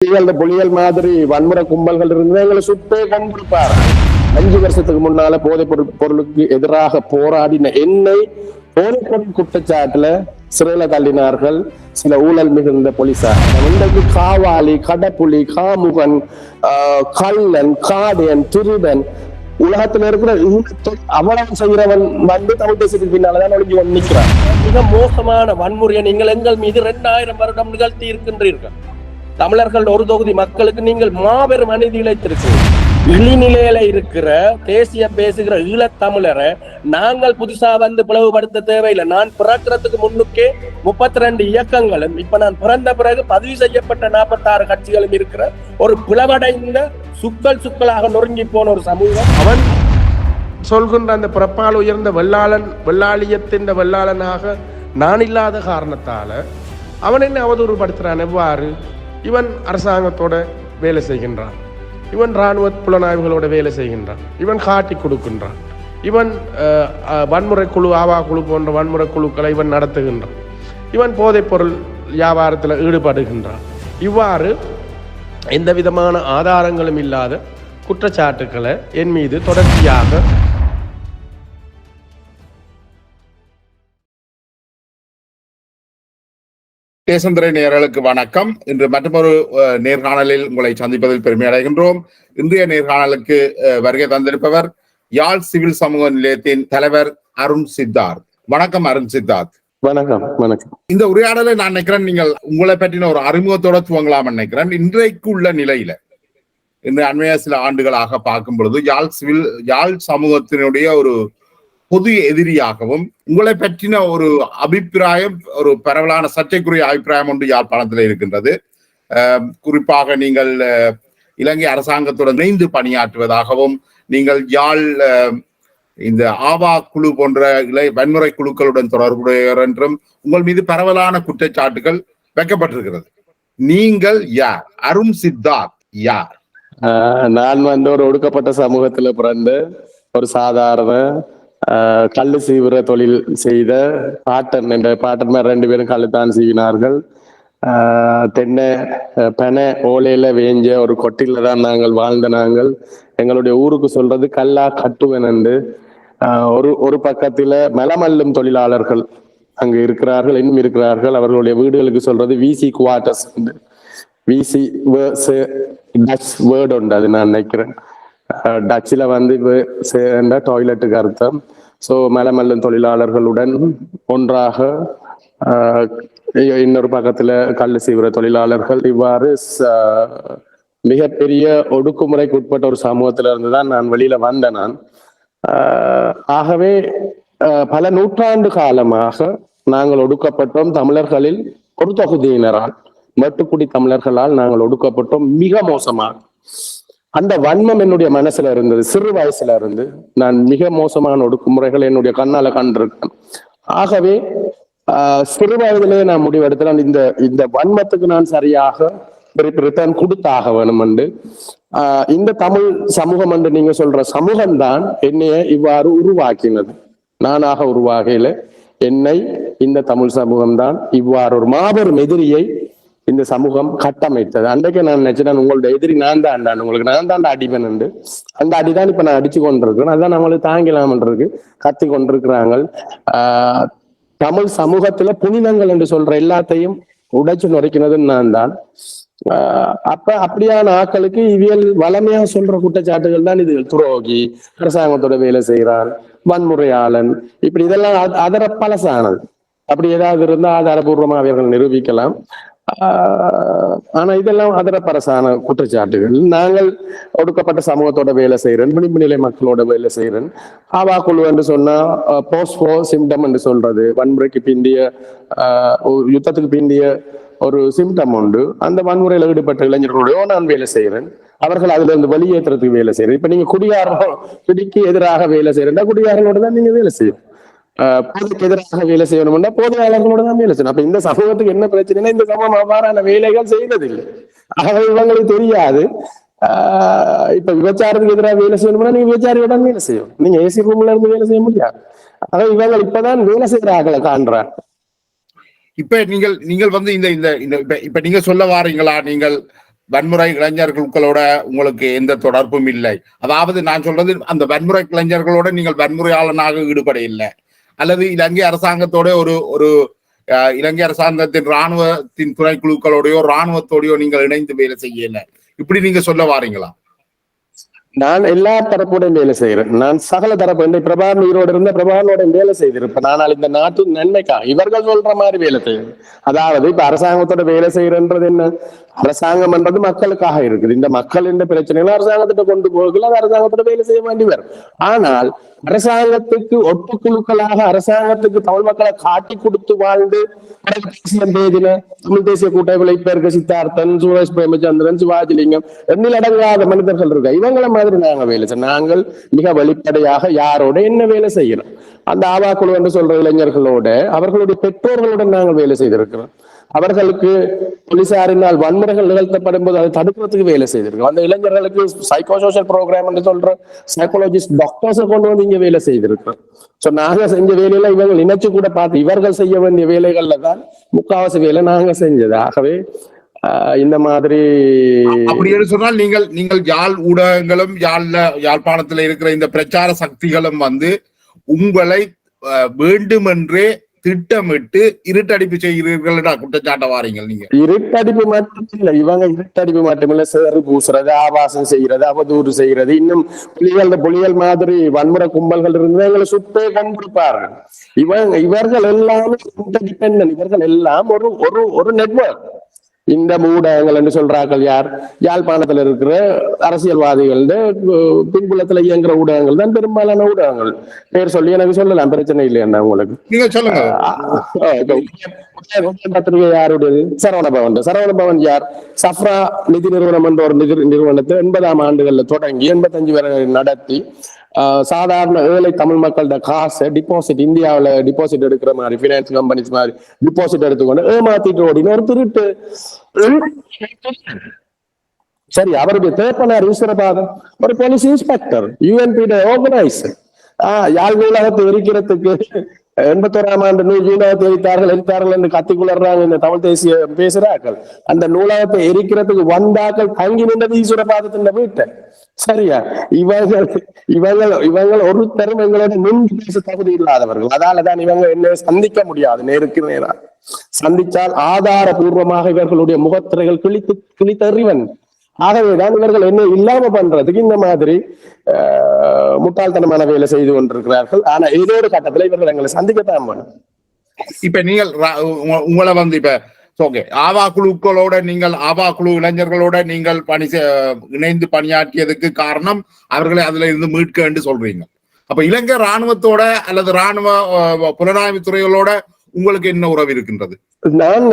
புலிகள் மாதிரி வன்முறை கும்பல்கள் இருந்து எங்களை சுட்டே கொண்டிருப்பார். 5 வருஷத்துக்கு முன்னால போதைப் பொருளுக்கு எதிராக போராடின என்னை போதைப்பொருள் குற்றச்சாட்டுல சிறையில தள்ளினார்கள் சில ஊழல் மிகுந்த போலீசார். இன்றைக்கு காவாலி, கடப்புலி, காமுகன், கள்ளன், காடியன், திருடன், உலகத்துல இருக்கிற அவ்வளவு செய்கிறவன் வந்து தமிழ் தேசத்துக்கு பின்னாலதான் ஒளிஞ்சு நிற்கிறான். மிக மோசமான வன்முறையை நீங்கள் எங்கள் மீது 2000 வருடம் நிகழ்த்தி இருக்கின்றீர்கள். தமிழர்கள் ஒரு தொகுதி மக்களுக்கு நீங்கள் மாபெரும் அநீதி இழைத்திருக்கிறீர்கள். இழிநிலையில இருக்கிற தேசிய பேசுகிற ஈழத்தமிழரை நாங்கள் புதுசா வந்து பிளவுபடுத்த தேவையில்லை. நான் பிறக்கிறதுக்கு முன்னுக்கே 32 இயக்கங்களும் இப்ப நான் பிறந்த பிறகு பதிவு செய்யப்பட்ட 46 கட்சிகளும் இருக்கிற ஒரு பிளவடைந்த சுக்களாக நொறுங்கி போன ஒரு சமூகம். அவன் சொல்கின்ற அந்த பிறப்பால் உயர்ந்த வெள்ளாளியத்தின் வெள்ளாளனாக நான் இல்லாத காரணத்தால அவன் என்ன அவதூறுபடுத்துறான். எவ்வாறு? இவன் அரசாங்கத்தோட வேலை செய்கின்றான், இவன் இராணுவ புலனாய்வுகளோட வேலை செய்கின்றான், இவன் காட்டி கொடுக்கின்றான், இவன் வன்முறை குழு, ஆவா குழு போன்ற வன்முறை குழுக்களை இவன் நடத்துகின்றான், இவன் போதைப் பொருள் வியாபாரத்தில் ஈடுபடுகின்றான். இவ்வாறு எந்த விதமான ஆதாரங்களும் இல்லாத குற்றச்சாட்டுக்களை என் மீது தொடர்ச்சியாக தேசந்திரை நேயர்களுக்கு வணக்கம். இன்று மற்றொரு நேர்காணலில் உங்களை சந்திப்பதில் பெருமை அடைகின்றோம். இன்றைய நேர்காணலுக்கு வருகை தந்திருப்பவர் யாழ் சிவில் சமூக நிலையத்தின் தலைவர் அருண் சித்தார்த். வணக்கம் அருண் சித்தார்த். வணக்கம். வணக்கம். இந்த உரையாடலை நான் நினைக்கிறேன் நீங்கள் உங்களை பற்றின ஒரு அறிமுகத்தோட துவங்கலாம் நினைக்கிறேன். இன்றைக்கு உள்ள நிலையில இந்த அண்மைய சில ஆண்டுகளாக பார்க்கும் பொழுது யாழ் சமூகத்தினுடைய ஒரு பொது எதிரியாகவும் உங்களை பற்றின ஒரு அபிப்பிராயம், ஒரு பரவலான சர்ச்சைக்குரிய அபிப்பிராயம் ஒன்று யாழ்ப்பாணத்தில் இருக்கின்றது. குறிப்பாக நீங்கள் இலங்கை அரசாங்கத்துடன் இணைந்து பணியாற்றுவதாகவும், நீங்கள் யாழ் இந்த ஆவா குழு போன்ற வன்முறை குழுக்களுடன் தொடர்புடையவர் என்றும் உங்கள் மீது பரவலான குற்றச்சாட்டுகள் வைக்கப்பட்டிருக்கிறது. நீங்கள் யார்? அருண் சித்தார்த் யார்? நான் வந்து ஒரு ஒடுக்கப்பட்ட சமூகத்துல பிறந்த ஒரு சாதாரண கல்லு சீவுற தொழில் செய்த பாட்டன்மார் 2 பேரும் கல்லுத்தான் சீவினார்கள். தென்னை பனை ஓலையில வேஞ்ச ஒரு கொட்டில தான் நாங்கள் வாழ்ந்த நாங்கள். எங்களுடைய ஊருக்கு சொல்றது கல்லா கட்டுவன் என்று. ஒரு பக்கத்துல மலமல்லும் தொழிலாளர்கள் அங்கு இருக்கிறார்கள், இன்னும் இருக்கிறார்கள். அவர்களுடைய வீடுகளுக்கு சொல்றது விசி குவார்டர்ஸ். விசி டச் வேர்டு உண்டு, அது நான் நினைக்கிறேன். டச்சில வந்து டாய்லெட்டுக்கு அர்த்தம். ஸோ மலமல்லும் தொழிலாளர்களுடன் ஒன்றாக இன்னொரு பக்கத்துல கல்லு சீவிர தொழிலாளர்கள். இவ்வாறு மிகப்பெரிய ஒடுக்குமுறைக்கு உட்பட்ட ஒரு சமூகத்தில இருந்துதான் நான் வெளியில வந்தேன். நான் ஆகவே பல நூற்றாண்டு காலமாக நாங்கள் ஒடுக்கப்பட்டோம். தமிழர்களில் ஒரு தொகுதியினரால், மட்டுக்குடி தமிழர்களால் நாங்கள் ஒடுக்கப்பட்டோம் மிக மோசமாக. அந்த வன்மம் என்னுடைய மனசுல இருந்தது. சிறு வயசுல இருந்து நான் மிக மோசமான ஒடுக்குமுறைகள் என்னுடைய கண்ணால கண்டிருக்கேன். ஆகவே சிறு வயதிலே நான் முடிவெடுத்தேன், இந்த வன்மத்துக்கு நான் சரியாக ரிட்டர்ன் கொடுத்தாக வேணும் என்று. இந்த தமிழ் சமூகம் என்று நீங்க சொல்ற சமூகம்தான் என்னைய இவ்வாறு உருவாக்கினது. நானாக உருவாகையில என்னை இந்த தமிழ் சமூகம்தான் இவ்வாறு ஒரு மாபெரும் எதிரியை இந்த சமூகம் கட்டமைத்தது. அன்றைக்கு நான் நினைச்சேன், உங்களுடைய எதிரி நான் தான், உங்களுக்கு நான் தான் அடிப்பேன் என்று. அந்த அடிதான் இப்ப நான் அடிச்சு கொண்டிருக்கிறேன். அதுதான் நம்மளுக்கு தாங்கலாமன்றிருக்கு கத்தி கொண்டிருக்கிறாங்க. தமிழ் சமூகத்துல புனிதங்கள் என்று சொல்ற எல்லாத்தையும் உடைச்சு நுரைக்கினதுன்னு நான் தான். அப்படியான ஆட்களுக்கு இவியல் வளமையா சொல்ற குற்றச்சாட்டுகள் தான் இது. துரோகி, அரசாங்கத்தோட வேலை செய்கிறான், வன்முறையாளன், இப்படி இதெல்லாம் அதர பழசானது. அப்படி ஏதாவது இருந்தா ஆதாரபூர்வமாக அவர்கள் நிரூபிக்கலாம். ஆனா இதெல்லாம் அதரப்பரசான குற்றச்சாட்டுகள். நாங்கள் ஒடுக்கப்பட்ட சமூகத்தோட வேலை செய்யறேன், விளிம்பு நிலை மக்களோட வேலை செய்யறேன். ஆவா குழு என்று சொன்னா போஸ்போ சிம்டம் என்று சொல்றது, வன்முறைக்கு பிந்திய யுத்தத்துக்கு பிந்திய ஒரு சிம்டம் உண்டு. அந்த வன்முறையில் ஈடுபட்ட இளைஞர்களோடய நான் வேலை செய்யறேன். அவர்கள் அதுல இருந்து வெளியேற்றுறதுக்கு வேலை செய்யறேன். இப்ப நீங்க குடிக்கு எதிராக வேலை செய்யறேன்னா குடியாரங்களோட தான் நீங்க வேலை செய்யும். போதைக்கு எதிராக வேலை செய்யணும்னா போதையாளர்களோட தான் வேலை செய்யணும். அப்ப இந்த சமூகத்துக்கு என்ன பிரச்சனைனா இந்த சமூகம் அவ்வாறான வேலைகள் செய்வதில்லை. ஆகவே இவங்களுக்கு தெரியாது. இப்ப விபச்சாரத்துக்கு எதிராக வேலை செய்யணும்னா நீங்க விபச்சாரியோட வேலை செய்யும். நீங்க ஏசி ரூம்ல இருந்து வேலை செய்ய முடியாது. ஆக இவங்க இப்பதான் வேலை செய்யற ஆக்களை காண்றாங்க. இப்ப நீங்கள் வந்து இந்த இப்ப நீங்க சொல்ல வாரீங்களா? நீங்கள் வன்முறை இளைஞர்களோட உங்களுக்கு எந்த தொடர்பும் இல்லை. அதாவது நான் சொல்றது அந்த வன்முறை இளைஞர்களோட நீங்கள் வன்முறையாளனாக ஈடுபட இல்லை, அல்லது இலங்கை அரசாங்கத்தோட ஒரு இலங்கை அரசாங்கத்தின் இராணுவத்தின் துணைக்குழுக்களோடையோ இராணுவத்தோடையோ நீங்கள் இணைந்து வேலை செய்யல, இப்படி நீங்க சொல்ல வாரீங்களா? நான் எல்லா தரப்போடையும் வேலை செய்யறேன். நான் சகல தரப்பு பிரபாகரன் உயிரோடு இருந்த பிரபாகரனோட வேலை செய்திருப்பேன். ஆனால் இந்த நாட்டின் நன்மைக்காக இவர்கள் சொல்ற மாதிரி வேலை செய்யணும். அதாவது இப்ப அரசாங்கத்தோட வேலை செய்யறன்றது என்ன? அரசாங்கம் என்றது மக்களுக்காக இருக்குது. இந்த மக்கள் என்ற பிரச்சனைகளை அரசாங்கத்திட்ட கொண்டு போகல, அது அரசாங்கத்தோட வேலை செய்ய வேண்டி வரும். ஆனால் அரசாங்கத்துக்கு ஒட்டுக்குழுக்களாக அரசாங்கத்துக்கு தமிழ் மக்களை காட்டி கொடுத்து வாழ்ந்து தமிழ் தேசிய கூட்டமைப்புல இப்ப இருக்க சித்தார்த்தன், சுரேஷ் பிரேமச்சந்திரன், சிவாஜிலிங்கம் எண்ணிலடங்காத மனிதர்கள் இருக்க. இவங்களை மாதிரி நாங்க வேலை செய்ய, நாங்கள் மிக வெளிப்படையாக யாரோட என்ன வேலை செய்யறோம், அந்த ஆவாக்குழு என்று சொல்ற இளைஞர்களோட அவர்களுடைய பெற்றோர்களுடன் நாங்கள் வேலை செய்திருக்கிறோம். அவர்களுக்கு போலீசாரினால் வன்முறைகள் நிகழ்த்தப்படும் போது அதை தடுக்கிறதுக்கு வேலை செய்திருக்கோம். அந்த இளைஞர்களுக்கு சைக்கோ சோசியல் ப்ரோக்ராம் என்று சொல்ற சைக்காலஜிஸ்ட் டாக்டர்ஸை கொண்டு வந்து இங்க வேலை செய்திருக்கோம். சோ நாங்க செஞ்ச வேலையில இவர்கள் நினைச்சு கூட பார்த்து இவர்கள் செய்ய வேண்டிய வேலைகள்ல தான் முக்காவாசி வேலை நாங்க செஞ்சது. ஆகவே இந்த மாதிரி அப்படி சொன்னால் நீங்கள் யாழ் ஊடகங்களும் யாழ்ப்பாணத்துல இருக்கிற இந்த பிரச்சார சக்திகளும் வந்து உங்களை வேண்டுமென்றே திட்டமிட்டு இருட்டடிப்பு செய்கிறீர்கள் குற்றச்சாட்ட வாரீங்க. நீங்க இருட்டடிப்பு மட்டும் இல்ல, இவங்க இருட்டடிப்பு மட்டுமில்ல, சேறு பூசுறது, ஆபாசம் செய்யறது, அவதூறு செய்யறது, இன்னும் புலிகள் மாதிரி வன்முறை கும்பல்கள் இருந்து எங்களை சுத்தே கொண்டிருப்பார்கள். இவர்கள் எல்லாம் இன்டர்டிபெண்டன்ட், இவர்கள் எல்லாம் ஒரு நெட்வொர்க். இந்த ஊடகங்கள் என்று சொல்றார்கள் யார்? யாழ்ப்பாணத்துல இருக்கிற அரசியல்வாதிகள் பின்புலத்துல இயங்குற ஊடகங்கள் தான் பெரும்பாலான ஊடகங்கள். பேர் சொல்லி எனக்கு சொல்லலாம், பிரச்சனை இல்லையா உங்களுக்கு? நீங்க சொல்லுங்க. பத்திரிகை யாருடைய? சரவணபவன். சரவணபவன் யார்? சஃப்ரா நிதி நிறுவனம் என்ற ஒரு நிறுவனத்தை 80ஆம் ஆண்டுகள்ல தொடங்கி 85 வரை நடத்தி சாதாரண ஏழை தமிழ் மக்களோட காசை டிபாசிட், இந்தியாவில டிபாசிட் எடுக்கிற மாதிரி பினான்ஸ் கம்பெனிஸ் மாதிரி டிபாசிட் எடுத்துக்கொண்டு ஏமாத்திட்டு ஓடின ஒரு திருட்டு. சரி, அவருடைய தேப்பனார் ஈஸ்வரபாதம் ஒரு போலீஸ் இன்ஸ்பெக்டர், யூஎன்பி ஆர்கனைசர். யாழ் நூலகத்தை எரிக்கிறதுக்கு 81ஆம் ஆண்டு நூலகத்தை எரித்தார்கள் என்று கத்திக்குளர்றாங்க இந்த தமிழ் தேசிய பேசுறாக்கள். அந்த நூலகத்தை எரிக்கிறதுக்கு வந்தாக்கள் தங்கி நின்றது ஈஸ்வரபாதத்தின் வீட்டை. சரியா? இவங்கள் ஒரு தரும் எங்களோட நின்று பேச தகுதி இல்லாதவர்கள். அதாலதான் இவங்க என்ன சந்திக்க முடியாது. நேருக்கு நேரா சந்திச்சால் ஆதாரபூர்வமாக இவர்களுடைய முகத்திரைகள் கிழித்தறிவன். ஆகவேதான் இவர்கள் என்ன இல்லாம பண்றதுக்கு இந்த மாதிரி முட்டாள்தனமான வேலை செய்து கொண்டிருக்கிறார்கள். ஆனா ஏதோ ஒரு கட்டத்துல இவர்கள் எங்களை சந்திக்கத்தான் வேணும். இப்ப நீங்கள் உங்களை வந்து இப்ப ஓகே ஆவா குழுக்களோட நீங்கள் ஆவா குழு இளைஞர்களோட நீங்கள் இணைந்து பணியாற்றியதுக்கு காரணம் அவர்களை அதுல இருந்து மீட்க என்று சொல்றீங்க. அப்ப இலங்கை ராணுவத்தோட அல்லது ராணுவ புலனாய்வு துறைகளோட உங்களுக்கு என்ன உறவு இருக்கின்றது? நான்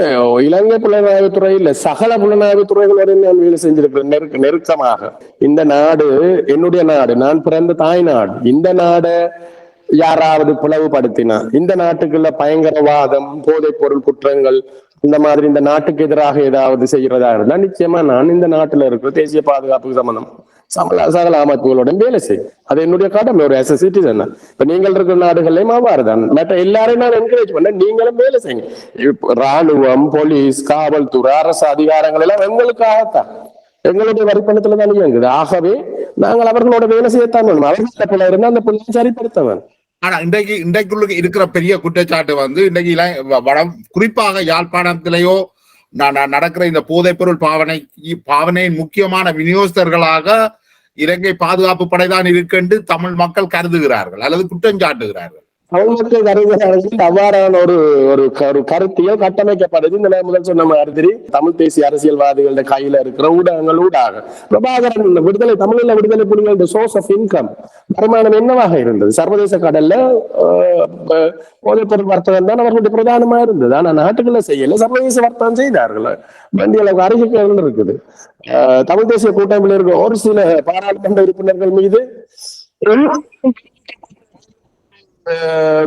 இலங்கை புலனாய்வு துறையில் சகல புலனாய்வு துறைகளோட நான் வேலை செஞ்சிருக்கிறேன் நெருக்கமாக. இந்த நாடு என்னுடைய நாடு, நான் பிறந்த தாய் நாடு. இந்த நாட யாராவது பிளவுபடுத்தினா, இந்த நாட்டுக்குள்ள பயங்கரவாதம், போதைப் பொருள் குற்றங்கள், இந்த மாதிரி இந்த நாட்டுக்கு எதிராக ஏதாவது செய்யறதா இருந்தா நிச்சயமா நான் இந்த நாட்டுல இருக்கிற தேசிய பாதுகாப்புக்கு சம்பந்தம் சகல அமைப்புகளோட வேலை செய்யும். அது என்னுடைய கடமை ஒரு as a citizen. இப்ப நீங்கள் இருக்கிற நாடுகள்லயும் அவ்வாறுதான். மற்ற எல்லாரையும் நான் என்கரேஜ் பண்ண, நீங்களும் வேலை செய்யுங்க. ராணுவம், போலீஸ், காவல்துறை, அரசு அதிகாரங்கள் எல்லாம் எங்களுக்காகத்தான், எங்களுடைய வரிப்பணத்துல தான் இயங்குது. ஆகவே நாங்கள் அவர்களோட வேலை செய்யத்தான் வேணும். அவர்கள பிள்ளை இருந்தா அந்த பிள்ளையை சரிப்படுத்த வேணும். ஆனா இன்றைக்குள்ள இருக்கிற பெரிய குற்றச்சாட்டு வந்து இன்றைக்கு குறிப்பாக யாழ்ப்பாணத்திலேயோ நடக்கிற இந்த போதைப்பொருள் பாவனையின் முக்கியமான விநியோகஸ்தர்களாக இலங்கை பாதுகாப்பு படைதான் இருக்கு தமிழ் மக்கள் கருதுகிறார்கள் அல்லது குற்றம் சாட்டுகிறார்கள். தமிழ் மக்கள் கருதுகிறார்கள். அவ்வாறான ஒரு கருத்தியல் கட்டமைக்கப்படுது. இந்த முதல் சொன்ன மாதிரி தமிழ் தேசிய அரசியல்வாதிகளோட கையில இருக்கிற ஊடகங்கள் ஊடாக பிரபாகரன் விடுதலை தமிழில் விடுதலை புலிகளோட சோர்ஸ் ஆஃப் இன்கம் வருமானம் என்னவாக இருந்தது? சர்வதேச கடல்ல போதைப்பொருள் வர்த்தகம் தான் அவர்களுடைய பிரதானமா இருந்தது. ஆனா நாட்டுக்குள்ள செய்யல, சர்வதேச வர்த்தகம் செய்தார்கள். வேண்டிய அளவுக்கு அறிவிப்புகள் இருக்குது. தமிழ் தேசிய கூட்டமைப்பில் இருக்க ஒரு சில பாராளுமன்ற உறுப்பினர்கள் மீது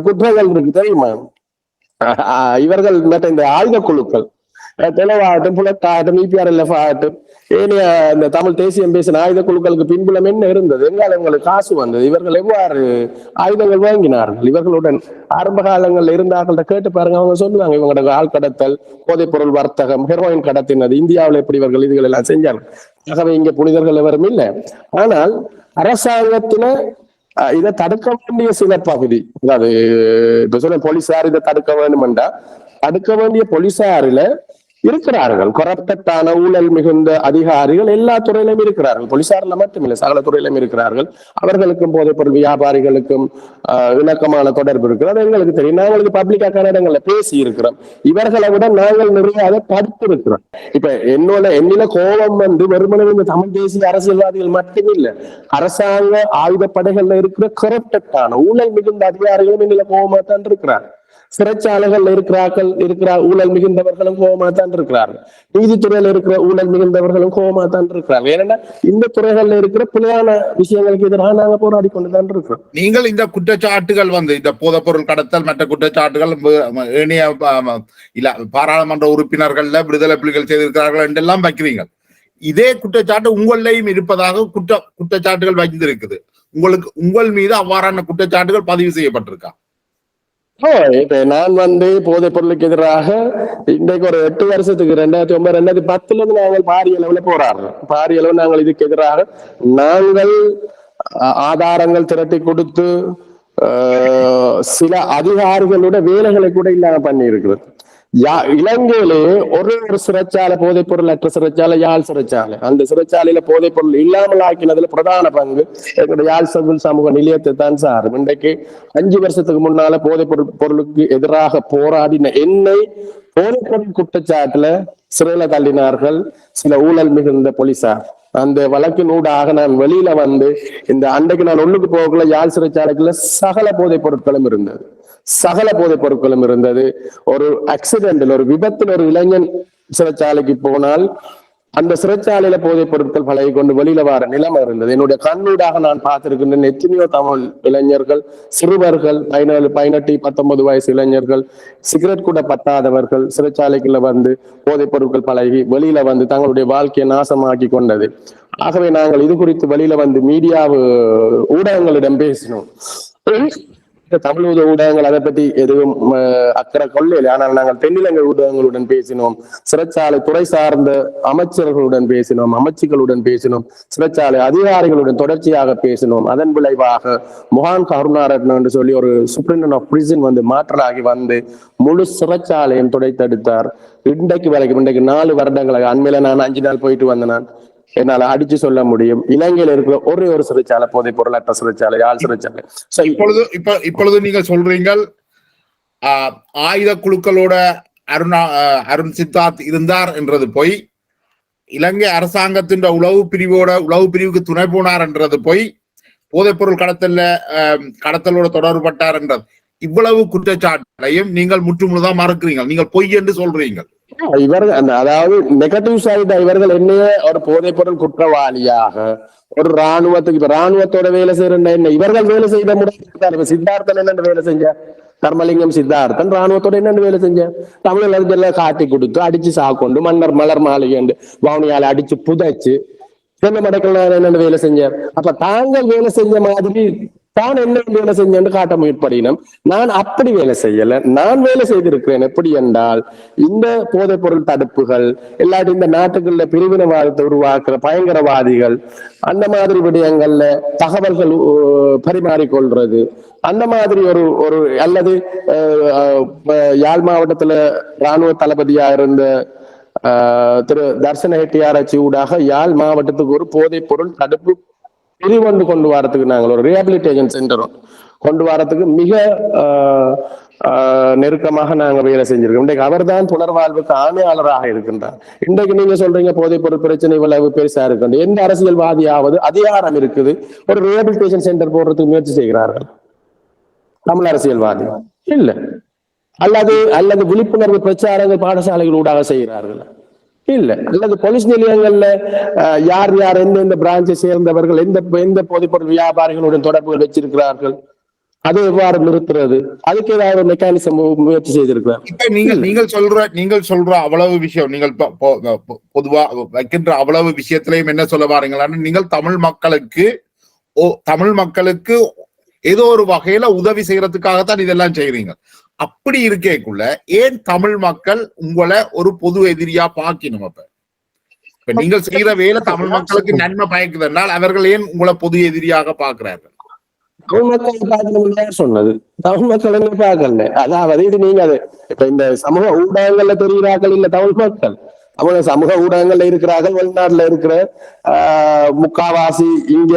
குற்றங்கள் இருக்கு தெரியுமா? இவர்கள் இந்த ஆயுத குழுக்கள் தெளிவாகட்டும், புலத்தாகட்டும், இபிஆர்எல்எஃப் ஆகட்டும், ஏனைய இந்த தமிழ் தேசியம் பேசின ஆயுத குழுக்களுக்கு பின்புலம் என்ன இருந்தது, எங்கால உங்களுக்கு காசு வந்தது, இவர்கள் எவ்வாறு ஆயுதங்கள் வாங்கினார்கள், இவர்களுடன் ஆரம்ப காலங்களில் இருந்தார்கள் கேட்டு பாருங்க, அவங்க சொல்லுவாங்க இவங்களோட ஆள் கடத்தல், போதைப் பொருள் வர்த்தகம், ஹெரோயின் கடத்தினது, இந்தியாவில் எப்படி இவர்கள் இதுகள் எல்லாம் செஞ்சார்கள். ஆகவே இங்க புனிதர்கள் எவரும் இல்லை. ஆனால் அரசாங்கத்தின இதை தடுக்க வேண்டிய சில பகுதி, அதாவது இப்ப சொல்ல போலீசார் இதை தடுக்க வேண்டும் என்றா தடுக்க வேண்டிய போலீசாரில இருக்கிறார்கள் கரப்டான ஊழல் மிகுந்த அதிகாரிகள் எல்லா துறையிலும் இருக்கிறார்கள். போலீசாரில் மட்டுமில்லை, சகல துறையிலும் இருக்கிறார்கள். அவர்களுக்கும் போதைப்பொருள் வியாபாரிகளுக்கும் இணக்கமான தொடர்பு இருக்கிறது, எங்களுக்கு தெரியும். நாங்களுக்கு பப்ளிக்கான இடங்கள்ல பேசி இருக்கிறோம். இவர்களை விட நாங்கள் நிறைய அதை தடுத்து இருக்கிறோம். இப்ப என்னில கோபம் வந்து வெறுமனே இந்த தமிழ் தேசிய அரசியல்வாதிகள் மட்டுமில்லை, அரசாங்க ஆயுதப்படைகள்ல இருக்கிற கரப்டான ஊழல் மிகுந்த அதிகாரிகளும் என்னில கோபமா தான் இருக்கிறார். சிறைச்சாலைகள் இருக்கிற ஊழல் மிகுந்தவர்களும் கோபமா தான் இருக்கிறார்கள். நீதித்துறையில இருக்கிற ஊழல் மிகுந்தவர்களும் கோபமா தான் இருக்கிறார்கள். ஏன்னா இந்த துறைகள்ல இருக்கிற பிள்ளையான விஷயங்களுக்கு எதிராக நாங்க போராடி கொண்டுதான் இருக்கிறோம். நீங்கள் இந்த குற்றச்சாட்டுகள் வந்து இந்த போதைப்பொருள் கடத்தல் மற்ற குற்றச்சாட்டுகள் ஏனைய பாராளுமன்ற உறுப்பினர்கள்ல விடுதலை புலிகள் செய்திருக்கிறார்கள் என்றெல்லாம் வைக்கிறீங்க. இதே குற்றச்சாட்டு உங்களையும் இருப்பதாக குற்றச்சாட்டுகள் வைத்திருக்குது. உங்கள் மீது அவ்வாறான குற்றச்சாட்டுகள் பதிவு செய்யப்பட்டிருக்கா? இப்ப நான் வந்து போதைப் பொருளுக்கு எதிராக இன்றைக்கு ஒரு 8 வருஷத்துக்கு 2009 2010 இருந்து நாங்கள் பாரிய அளவுல போராடுறோம். பாரிய அளவு நாங்கள் இதுக்கு எதிராக நாங்கள் ஆதாரங்கள் திரட்டி கொடுத்து சில அதிகாரிகளோட வேலைகளை கூட இல்லாம பண்ணி இருக்கிறது. இலங்கையிலேயே ஒரு சிறைச்சாலை போதைப் பொருள் அற்ற சிறைச்சாலை யாழ் சிறைச்சாலை. அந்த சிறைச்சாலையில போதைப் பொருள் இல்லாமல் ஆக்கினதுல பிரதான பங்கு எங்களுடைய யாழ் சிவில் சமூக நிலையத்தை தான் சார். இன்றைக்கு 5 வருஷத்துக்கு முன்னால போதைப் பொருளுக்கு எதிராக போராடின என்னை போதைப் பொருள் குற்றச்சாட்டுல சிறையில தள்ளினார்கள் சில ஊழல் மிகுந்த போலீசார். அந்த வழக்கின் ஊடாக நான் வெளியில வந்து இந்த அன்றைக்கு நான் ஒண்ணுக்கு போகல யாழ் சிறைச்சாலைக்குள்ள சகல போதைப் பொருட்களும் இருந்தது. சகல போதைப் பொருட்களும் இருந்தது. ஒரு ஆக்சிடென்ட்ல ஒரு விபத்துல ஒரு இளைஞன் சிறைச்சாலைக்கு போனால் அந்த சிறைச்சாலையில போதைப் பொருட்கள் பழகி கொண்டு வெளியில வர நிலைமை இருந்தது. என்னுடைய கண்ணூடாக நான் பார்த்திருக்கின்றேன். எத்தனையோ தமிழ் இளைஞர்கள், சிறுவர்கள், 17, 18, 19 வயசு இளைஞர்கள், சிகரெட் கூட பத்தாதவர்கள் சிறைச்சாலைக்குள்ள வந்து போதைப் பொருட்கள் பழகி வெளியில வந்து தங்களுடைய வாழ்க்கையை நாசமாக்கி கொண்டது. ஆகவே நாங்கள் இது குறித்து வெளியில வந்து மீடியா ஊடகங்களிடம் பேசினோம். தமிழ் ஊடகங்கள் அதை பற்றி எதுவும் அக்கறை கொள்ளவில்லை. ஆனால் நாங்கள் தென்னிலங்கை ஊடகங்களுடன் பேசினோம், சிறைச்சாலை துறை சார்ந்த அமைச்சர்களுடன் பேசினோம், அமைச்சுகளுடன் பேசினோம், சிறைச்சாலை அதிகாரிகளுடன் தொடர்ச்சியாக பேசினோம். அதன் விளைவாக மொஹான் கருணாரத்ன என்று சொல்லி ஒரு சூப்பரிண்டென்டென்ட் ஆஃப் பிரிசன் வந்து மாற்றலாகி வந்து முழு சிறைச்சாலையும் துடைத்தெடுத்தார். இன்றைக்கு வரைக்கும் இன்றைக்கு 4 வருடங்களாக, அண்மையில நான் 5 நாள் போயிட்டு வந்தேன், என்னால அடிச்சு சொல்ல முடியும் இலங்கையில இருக்கிற ஒரே ஒரு சிறைச்சாலை போதைப் பொருள் அற்ற சிறைச்சாலை யாழ் சிறைச்சாலை. இப்பொழுது நீங்க சொல்றீங்க ஆயுத குழுக்களோட அருண் சித்தார்த் இருந்தார் என்றது போய், இலங்கை அரசாங்கத்தின் உளவு பிரிவுக்கு துணை போனார் என்றது போய், போதைப் பொருள் கடத்தலோட தொடர்பட்டார் என்றது, இவ்வளவு குற்றச்சாட்டையும் நீங்கள் முற்றுமுழுதான் மறுக்கிறீங்க. நீங்கள் பொய் என்று சொல்றீங்க. இவர்கள் அதாவது நெகட்டிவ் சைடு இவர்கள் என்னைய ஒரு போதைப் பொருள் குற்றவாளியாக ஒரு ராணுவத்துக்கு, இப்ப ராணுவத்தோட வேலை செய்யற என்ன இவர்கள் வேலை செய்த முடியாது. சித்தார்த்தன் என்னென்ன வேலை செஞ்ச, தர்மலிங்கம் சித்தார்த்தன் ராணுவத்தோட என்னென்ன வேலை செஞ்ச, தமிழர்களுக்கு காட்டி கொடுத்து அடிச்சு சாக்கொண்டு மலர் மாளிகை வவுனியால அடிச்சு புதைச்சு தென்னை மடக்கெல்லாம் என்னென்ன வேலை செஞ்ச. அப்ப தாங்கள் வேலை செஞ்ச மாதிரி தான் என்ன வேலை செஞ்சேன்னு காட்ட முயற்படினும் நான் அப்படி வேலை செய்யல. நான் வேலை செய்திருக்கிறேன் எப்படி என்றால், இந்த போதைப் பொருள் தடுப்புகள் எல்லாரும் இந்த நாட்டுக்குள்ள பிரிவினைவாதத்தை உருவாக்குற பயங்கரவாதிகள் அந்த மாதிரி விடயங்கள்ல தகவல்கள் பரிமாறிக்கொள்றது, அந்த மாதிரி ஒரு அல்லது யாழ் மாவட்டத்துல இராணுவ தளபதியா இருந்த திரு தர்சன ஹெட்டியாராய்ச்சி ஊடாக யாழ் மாவட்டத்துக்கு ஒரு போதைப் பொருள் தடுப்பு பிரிவு கொண்டு வரதுக்கு நாங்கள் ஒரு ரீஹாபிலிட்டேஷன் சென்டரும் கொண்டு வரதுக்கு மிக நெருக்கமாக நாங்க வேலை செஞ்சிருக்கோம். இன்றைக்கு அவர் தான் புனர்வாழ்வுக்கு ஆணையாளராக இருக்கின்றார். இன்றைக்கு நீங்க சொல்றீங்க போதைப் பொருள் பிரச்சனை இவ்வளவு பெருசா இருக்கு. எந்த அரசியல்வாதியாவது அதிகாரம் இருக்குது ஒரு ரீஹாபிலிட்டேஷன் சென்டர் போடுறதுக்கு முயற்சி செய்கிறார்கள்? தமிழ் அரசியல்வாதி இல்ல. அல்லது விழிப்புணர்வு பிரச்சாரங்கள் பாடசாலைகள் ஊடாக செய்கிறார்கள் இல்ல. அல்லது போலீஸ் நிலையங்கள்ல யார் யார் எந்தெந்த பிரான்ச்சை சேர்ந்தவர்கள் எந்த போதைப்பொருள் வியாபாரிகளுடன் தொடர்புகள் வச்சிருக்கிறார்கள் அது எவ்வாறு நிறுத்துறது? அதுக்கு ஏதாவது மெக்கானிசம் முயற்சி செய்திருக்கிறார்? இப்ப நீங்கள் சொல்ற அவ்வளவு விஷயம், நீங்கள் பொதுவா வைக்கின்ற அவ்வளவு விஷயத்திலையும் என்ன சொல்ல பாருங்களான்னு, நீங்கள் தமிழ் மக்களுக்கு ஏதோ ஒரு வகையில உதவி செய்யறதுக்காகத்தான் இதெல்லாம் செய்யறீங்க. அப்படி இருக்கேக்குள்ள ஏன் தமிழ் மக்கள் உங்களை ஒரு பொது எதிரியா பாக்கணும்? இப்ப நீங்கள் செய்யற வேலை தமிழ் மக்களுக்கு நன்மை பயக்குதுனால் அவர்கள் ஏன் உங்களை பொது எதிரியாக பாக்குறார்கள்? தமிழ் மக்கள் பார்க்கணும் சொன்னது, தமிழ் மக்கள் என்ன பார்க்கல. அதாவது இது நீங்க அது இப்ப இந்த சமூக ஊடகங்கள்ல தெரிகிறார்கள் இல்ல, தமிழ் மக்கள் சமூக ஊடகங்கள்ல இருக்கிறார்கள். வெளிநாட்டுல இருக்கிற முக்காவாசி இங்க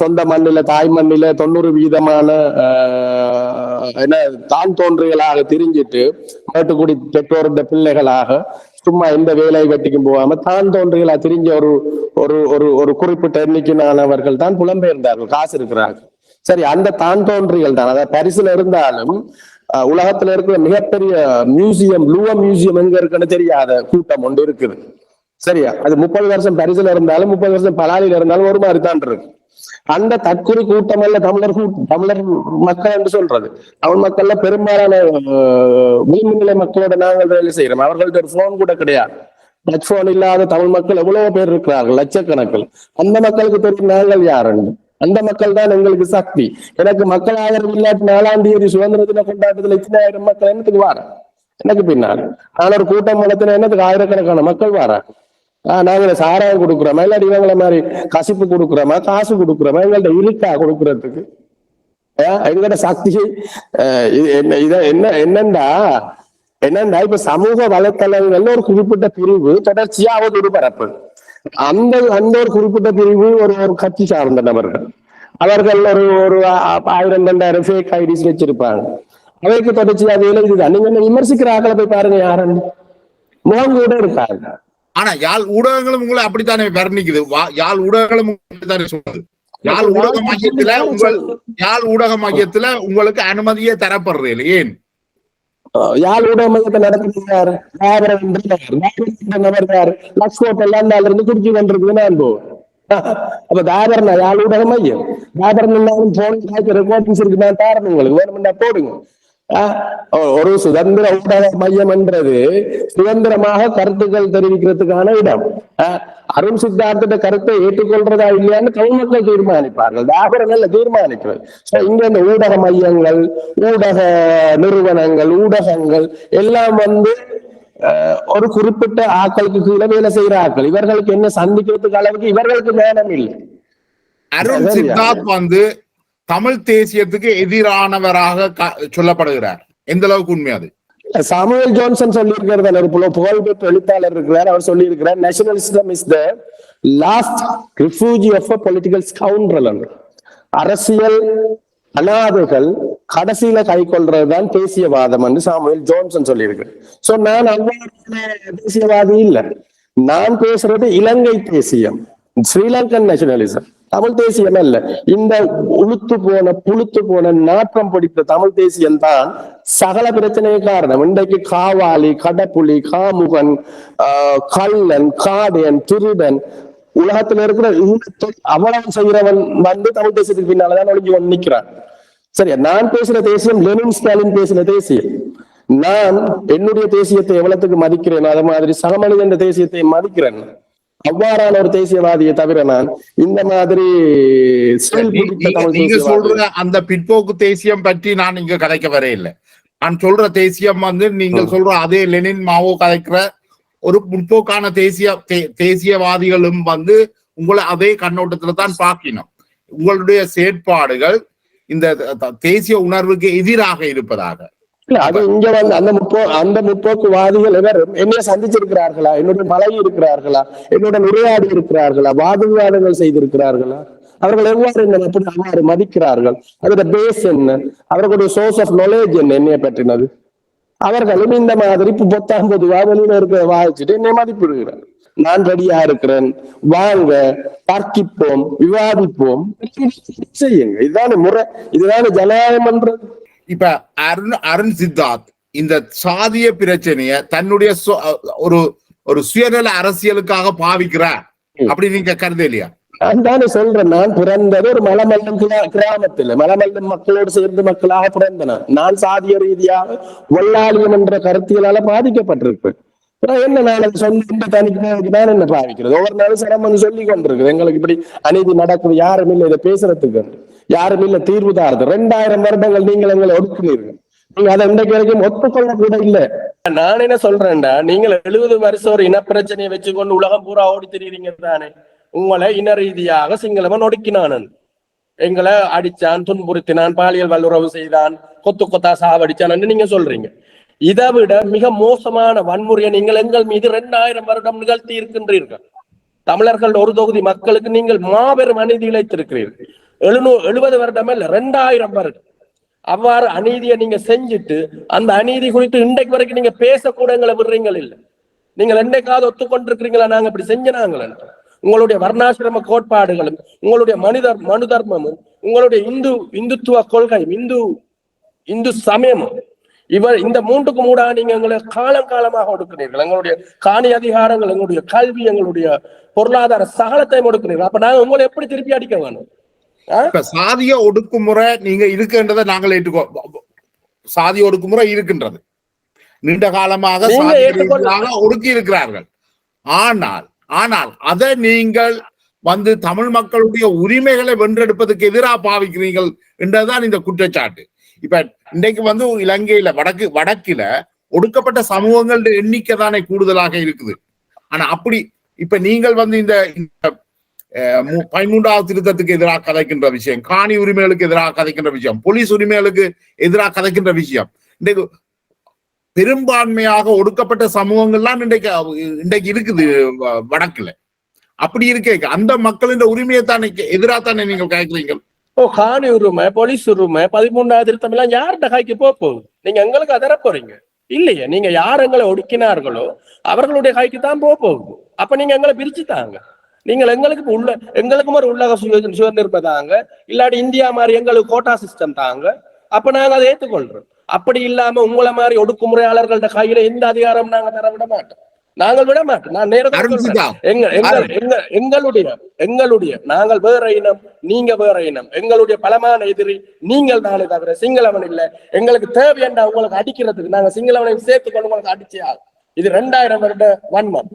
சொந்த மண்ணில தாய் மண்ணில 90% என்ன தான் தோன்றிகளாக திரிஞ்சிட்டு மேட்டுக்குடி பெற்றோருடைய பிள்ளைகளாக சும்மா எந்த வேலை வெட்டிக்கும் போகாம தான் தோன்றிகளா திரிஞ்ச ஒரு குறிப்பிட்ட எண்ணிக்கையானவர்கள் தான் புலம்பெயர்ந்தார்கள், காசு இருக்கிறார்கள். சரி, அந்த தான் தோன்றிகள் தான். அதாவது பரிசுல இருந்தாலும் உலகத்துல இருக்கிற மிகப்பெரிய மியூசியம், லூவா மியூசியம் எங்க இருக்குன்னு தெரியாத கூட்டம் ஒன்று இருக்குது. சரியா? அது 30 வருஷம் பரிசுல இருந்தாலும் 30 வருஷம் பலாலில இருந்தாலும் ஒரு மாதிரி தான் இருக்கு. அந்த தற்குறி கூட்டம் அல்ல தமிழர் மக்கள் என்று சொல்றது. தமிழ் மக்கள்ல பெரும்பாலான விளிம்பு மக்களோட நாங்கள் வேலை செய்யறோம். அவர்கள்ட்ட ஒரு போன் கூட கிடையாது. டச் போன் இல்லாத தமிழ் மக்கள் எவ்வளவு பேர் இருக்கிறார்கள், லட்சக்கணக்கில். அந்த மக்களுக்கு தெரியும் நாங்கள் யாருன்னு. அந்த மக்கள் தான் எங்களுக்கு சக்தி. எனக்கு மக்கள் ஆதரவு இல்லாட்டி 4ஆம் தேதி சுதந்திர தின கொண்டாட்டத்துல 10,000 மக்கள் என்னத்துக்கு வார? எனக்கு பின்னால் நான் ஒரு கூட்டம் வளர்த்தின என்னத்துக்கு ஆயிரக்கணக்கான மக்கள் வார? நாங்க சாராயம் கொடுக்குறோமா, இல்லாட்டி இவங்களை மாதிரி கசிப்பு கொடுக்குறோமா, காசு கொடுக்குறோமா? எங்கள்ட்ட இருக்கா கொடுக்கறதுக்கு? எங்கள்ட சக்தி என்னண்டா இப்ப சமூக வலைத்தளங்கள்ல ஒரு குறிப்பிட்ட பிரிவு தொடர்ச்சியாவது ஒரு பரப்பு. அந்த ஒரு குறிப்பிட்ட பிரிவு ஒரு கட்சி சார்ந்த நபர்கள், அவர்கள் ஒரு 1000-2000 ஃபேக் ஐடிஸ் வச்சிருப்பாங்க. அவைக்கு தொடர்ச்சி அது இதுதான். நீங்க விமர்சிக்கிற ஆக்களை போய் பாருங்க, யாருன்னு முகம் கூட இருக்காங்க. ஆனா யாழ் ஊடகங்களும் உங்களை அப்படித்தானே வர்ணிக்குது. யாழ் ஊடகங்களும் அப்படித்தானே சொல்லுது. யாழ் ஊடக மையத்துல உங்களுக்கு அனுமதியே தரப்படுறது ஏன்? யாழ் ஊடக மையத்தை நடத்துறாரு எல்லாம் இருந்து குடிச்சு கொண்டிருக்குதுன்னு அனுபவம். அப்ப தாபரனா யாழ் ஊடக மையம், தாபரன் போன் ரெக்கார்டிங்ஸ் இருக்கு, நான் தாரணும் உங்களுக்கு வேணும்னா போடுங்க. ஒரு சுதந்திர ஊடக மையம் என்றது சுதந்திரமாக கருத்துக்கள் தெரிவிக்கிறதுக்கான இடம். அருண் சித்தார்த்த கருத்தை ஏற்றுக்கொள்றதா இல்லையான்னு தமிழ் மக்கள் தீர்மானிப்பார்கள், தாபரங்கள்ல தீர்மானிக்கிறது. இங்க இந்த ஊடக மையங்கள், ஊடக நிறுவனங்கள், ஊடகங்கள் எல்லாம் ஒரு குறிப்பிட்ட ஆக்களுக்கு கீழே வேலை செய்யற ஆக்கள். இவர்களுக்கு என்ன சந்திக்கிறதுக்கு அளவுக்கு இவர்களுக்கு நேரம் இல்லை. அருண் சித்தார்த் தமிழ் தேசியத்துக்கு எதிரானவராக சொல்லப்படுகிறார். எந்த அளவுக்கு உண்மை அது? சாமுவேல் ஜான்சன் சொல்லி இருக்கிறது, ஒரு புகழ்பெற்ற எழுத்தாளர் இருக்கிறார். அவர் சொல்லி இருக்கிறார், nationalism is the last refuge of a political scoundrel. அரசியல் அநாதைகள் கடைசியில கை கொள்றதுதான் தேசியவாதம் என்று சாமுவேல் ஜான்சன் சொல்லி இருக்கு. சோ நான் அவ்வாறான தேசியவாதி இல்ல. நான் பேசுறது இலங்கை தேசியம், ஸ்ரீலங்கன் நேஷனலிசம், தமிழ் தேசியம் அல்ல. இந்த புளுத்து போன நாற்றம் பிடித்த தமிழ் தேசியம் தான் சகல பிரச்சனைக்கு காரணம். இன்றைக்கு காவாலி, கடப்புலி, காமுகன், கள்ளன், காடியன், திருடன், உலகத்துல இருக்கிற அவ்வளவு செய்யறவன் தமிழ் தேசியத்துக்கு பின்னாலதான் ஒளிஞ்சு நிற்கிறான். சரியா? நான் பேசுற தேசியம் லெனின் ஸ்டாலின் பேசின தேசியம். நான் என்னுடைய தேசியத்தை எவ்வளவுக்கு மதிக்கிறேன், அது மாதிரி சக மனிதன் தேசியத்தை மதிக்கிறேன். அவ்வாறான ஒரு தேசியவாதியை தவிர நான் இந்த மாதிரி நீங்க சொல்ற அந்த பிற்போக்கு தேசியம் பற்றி நான் இங்க கதைக்க வர இல்லை. நான் சொல்ற தேசியம் நீங்கள் சொல்ற அதே லெனின் மாவோ கதைக்கிற ஒரு முற்போக்கான தேசியவாதிகளும் உங்களை அதே கண்ணோட்டத்துல தான் பார்க்கணும். உங்களுடைய செயற்பாடுகள் இந்த தேசிய உணர்வுக்கு எதிராக இருப்பதாக. அது இங்க அந்த முற்போக்குவாதிகள் எவரும் என்னைய சந்திச்சிருக்கிறார்களா, என்னுடன் பழகி இருக்கிறார்களா, என்னுடன் உரையாடி இருக்கிறார்களா, வாதவிவாதங்கள் செய்திருக்கிறார்களா? அவர்கள் எவ்வாறு மதிக்கிறார்கள், அதோட பேஸ் என்ன, அவர்களுடைய சோர்ஸ் ஆஃப் நாலேஜ் என்ன என்னைய பற்றினது? அவர்களும் இந்த மாதிரி பொதுவா வெளியில இருக்கிற வாதிச்சுட்டு என்னை மதிப்பிடுகிறார். நான் ரெடியா இருக்கிறேன், வாங்க தர்க்கிப்போம், விவாதிப்போம், செய்யுங்க. இதுதானே முறை, இதுதானே ஜனநாயகம் பண்றது. இப்ப அருண் சித்தார்த் இந்த சாதிய பிரச்சனைய தன்னுடைய ஒரு சுயநல அரசியலுக்காக பாவிக்கிறார் அப்படி நீங்க கருத இல்லையா? நான் தானே சொல்றேன், நான் பிறந்தது ஒரு மலமல்லம் கிராமத்துல மலமல்லம் மக்களோடு சேர்ந்து மக்களாக பிறந்தன. நான் சாதிய ரீதியாக வல்லாளியம் என்ற கருத்தியலால பாதிக்கப்பட்டிருப்பேன். என்ன நான் சொன்ன தனிக்கு நான் என்ன பாவிக்கிறது? ஒவ்வொரு நாளும் சரம் வந்து சொல்லி கொண்டிருக்குது எங்களுக்கு இப்படி அநீதி நடக்குது, யாரும் இல்லை இதை பேசுறதுக்கு, யாரும் இல்லை தீர்வு தாருது. 2000 வருடங்கள் நீங்கள் எங்களை ஒடுக்குனீர்கள், நீங்க அதை இன்றைக்கு வரைக்கும் ஒத்துக்கொள்ள கூட இல்லை. நான் என்ன சொல்றேன்டா, நீங்கள் 70 வருஷம் ஒரு இனப்பிரச்சனையை வச்சுக்கொண்டு உலகம் பூரா ஓடி திரியுறீங்க தானே. உங்களை இன ரீதியாக சிங்களவன் ஒடுக்கினான், எங்களை அடிச்சான், துன்புறுத்தினான், பாலியல் வல்லுறவு செய்தான், கொத்து கொத்தா சாவடிச்சான் நீங்க சொல்றீங்க. இதை விட மிக மோசமான வன்முறையை நீங்கள் எங்கள் மீது 2000 வருடம் நிகழ்த்தி இருக்கின்றீர்கள். தமிழர்கள் ஒரு தொகுதி மக்களுக்கு நீங்கள் மாபெரும் அநீதி இழைத்திருக்கிறீர்கள். 70 வருடம் இல்ல, 2000 வருடம் அவ்வாறு அநீதியை நீங்க செஞ்சுட்டு அந்த அநீதி குறித்து இன்றைக்கு வரைக்கும் நீங்க பேசக்கூட எங்களை விடுறீங்கள் இல்லை. நீங்கள் என்னைக்காவது ஒத்துக்கொண்டிருக்கிறீங்களா நாங்க இப்படி செஞ்சாங்களே? உங்களுடைய வர்ணாசிரம கோட்பாடுகளும் உங்களுடைய மனு தர்மமும் உங்களுடைய இந்துத்துவ கொள்கையும் இந்து சமயமும் இந்த 3க்கு மூடா நீங்க எங்களை காலமாக ஒடுக்கிறீர்கள். எங்களுடைய காணி அதிகாரங்கள், எங்களுடைய கல்வி, எங்களுடைய பொருளாதார சகலத்தையும் ஒடுக்கிறீர்கள். அப்ப நாங்க உங்களை எப்படி திருப்பி அடிக்க வேணும்? சாதிய ஒடுக்குமுறை நீங்க இருக்குன்றதை நாங்கள் ஏற்றுக்கோ. சாதிய ஒடுக்குமுறை இருக்கின்றது, நீண்ட காலமாக ஒடுக்கி இருக்கிறார்கள். ஆனால் அதை நீங்கள் வந்து தமிழ் மக்களுடைய உரிமைகளை வென்றெடுப்பதற்கு எதிராக பாவிக்கிறீர்கள் என்றதுதான் இந்த குற்றச்சாட்டு. இப்ப இன்றைக்கு வந்து இலங்கையில வடக்கில ஒடுக்கப்பட்ட சமூகங்கள் எண்ணிக்கை தானே கூடுதலாக இருக்குது. ஆனா அப்படி இப்ப நீங்கள் வந்து இந்த 13வது திருத்தத்துக்கு எதிராக கதைக்கின்ற விஷயம், காணி உரிமைகளுக்கு எதிராக கதைக்கின்ற விஷயம், போலீஸ் உரிமைகளுக்கு எதிராக கதைக்கின்ற விஷயம், இன்றைக்கு பெரும்பான்மையாக ஒடுக்கப்பட்ட சமூகங்கள்லாம் இன்றைக்கு இருக்குது வடக்குல. அப்படி இருக்கே அந்த மக்களின் உரிமையை தானே எதிராகத்தானே நீங்கள் கேட்கிறீங்க. காணி உரிமை, போலீஸ் உரிமை, 13வது திருத்தம் எல்லாம் யார்கிட்ட கைக்கு போகுது? நீங்க எங்களுக்கு அதர போறீங்க இல்லையா? நீங்க யார் எங்களை ஒடுக்கினார்களோ அவர்களுடைய கைக்கு தான் போகுது. அப்ப நீங்க எங்களை பிரிச்சு தாங்க. நீங்கள் எங்களுக்கும் ஒரு உள்ளக சுதந்திரம் தாங்க, இல்லாட்டி இந்தியா மாதிரி எங்களுக்கு கோட்டா சிஸ்டம் தாங்க. அப்ப நாங்க அதை ஏற்றுக்கொள்றோம். அப்படி இல்லாம உங்களை மாதிரி ஒடுக்குமுறையாளர்கள்ட்ட கையில எந்த அதிகாரம் நாங்க தர விட மாட்டோம். நாங்கள் விட மாட்டோம். நான் நேரத்தில் எங்களுடைய நாங்கள் வேற இனம், நீங்க வேற இனம். எங்களுடைய பலமான எதிரி நீங்கள் தானே தவிர சிங்களவன் இல்லை. எங்களுக்கு தேவையண்டா உங்களுக்கு அடிக்கிறதுக்கு நாங்க சிங்களவனை சேர்த்துக்கொண்டு உங்களுக்கு அடிச்சா. இது 2000 வருட வன்மம்.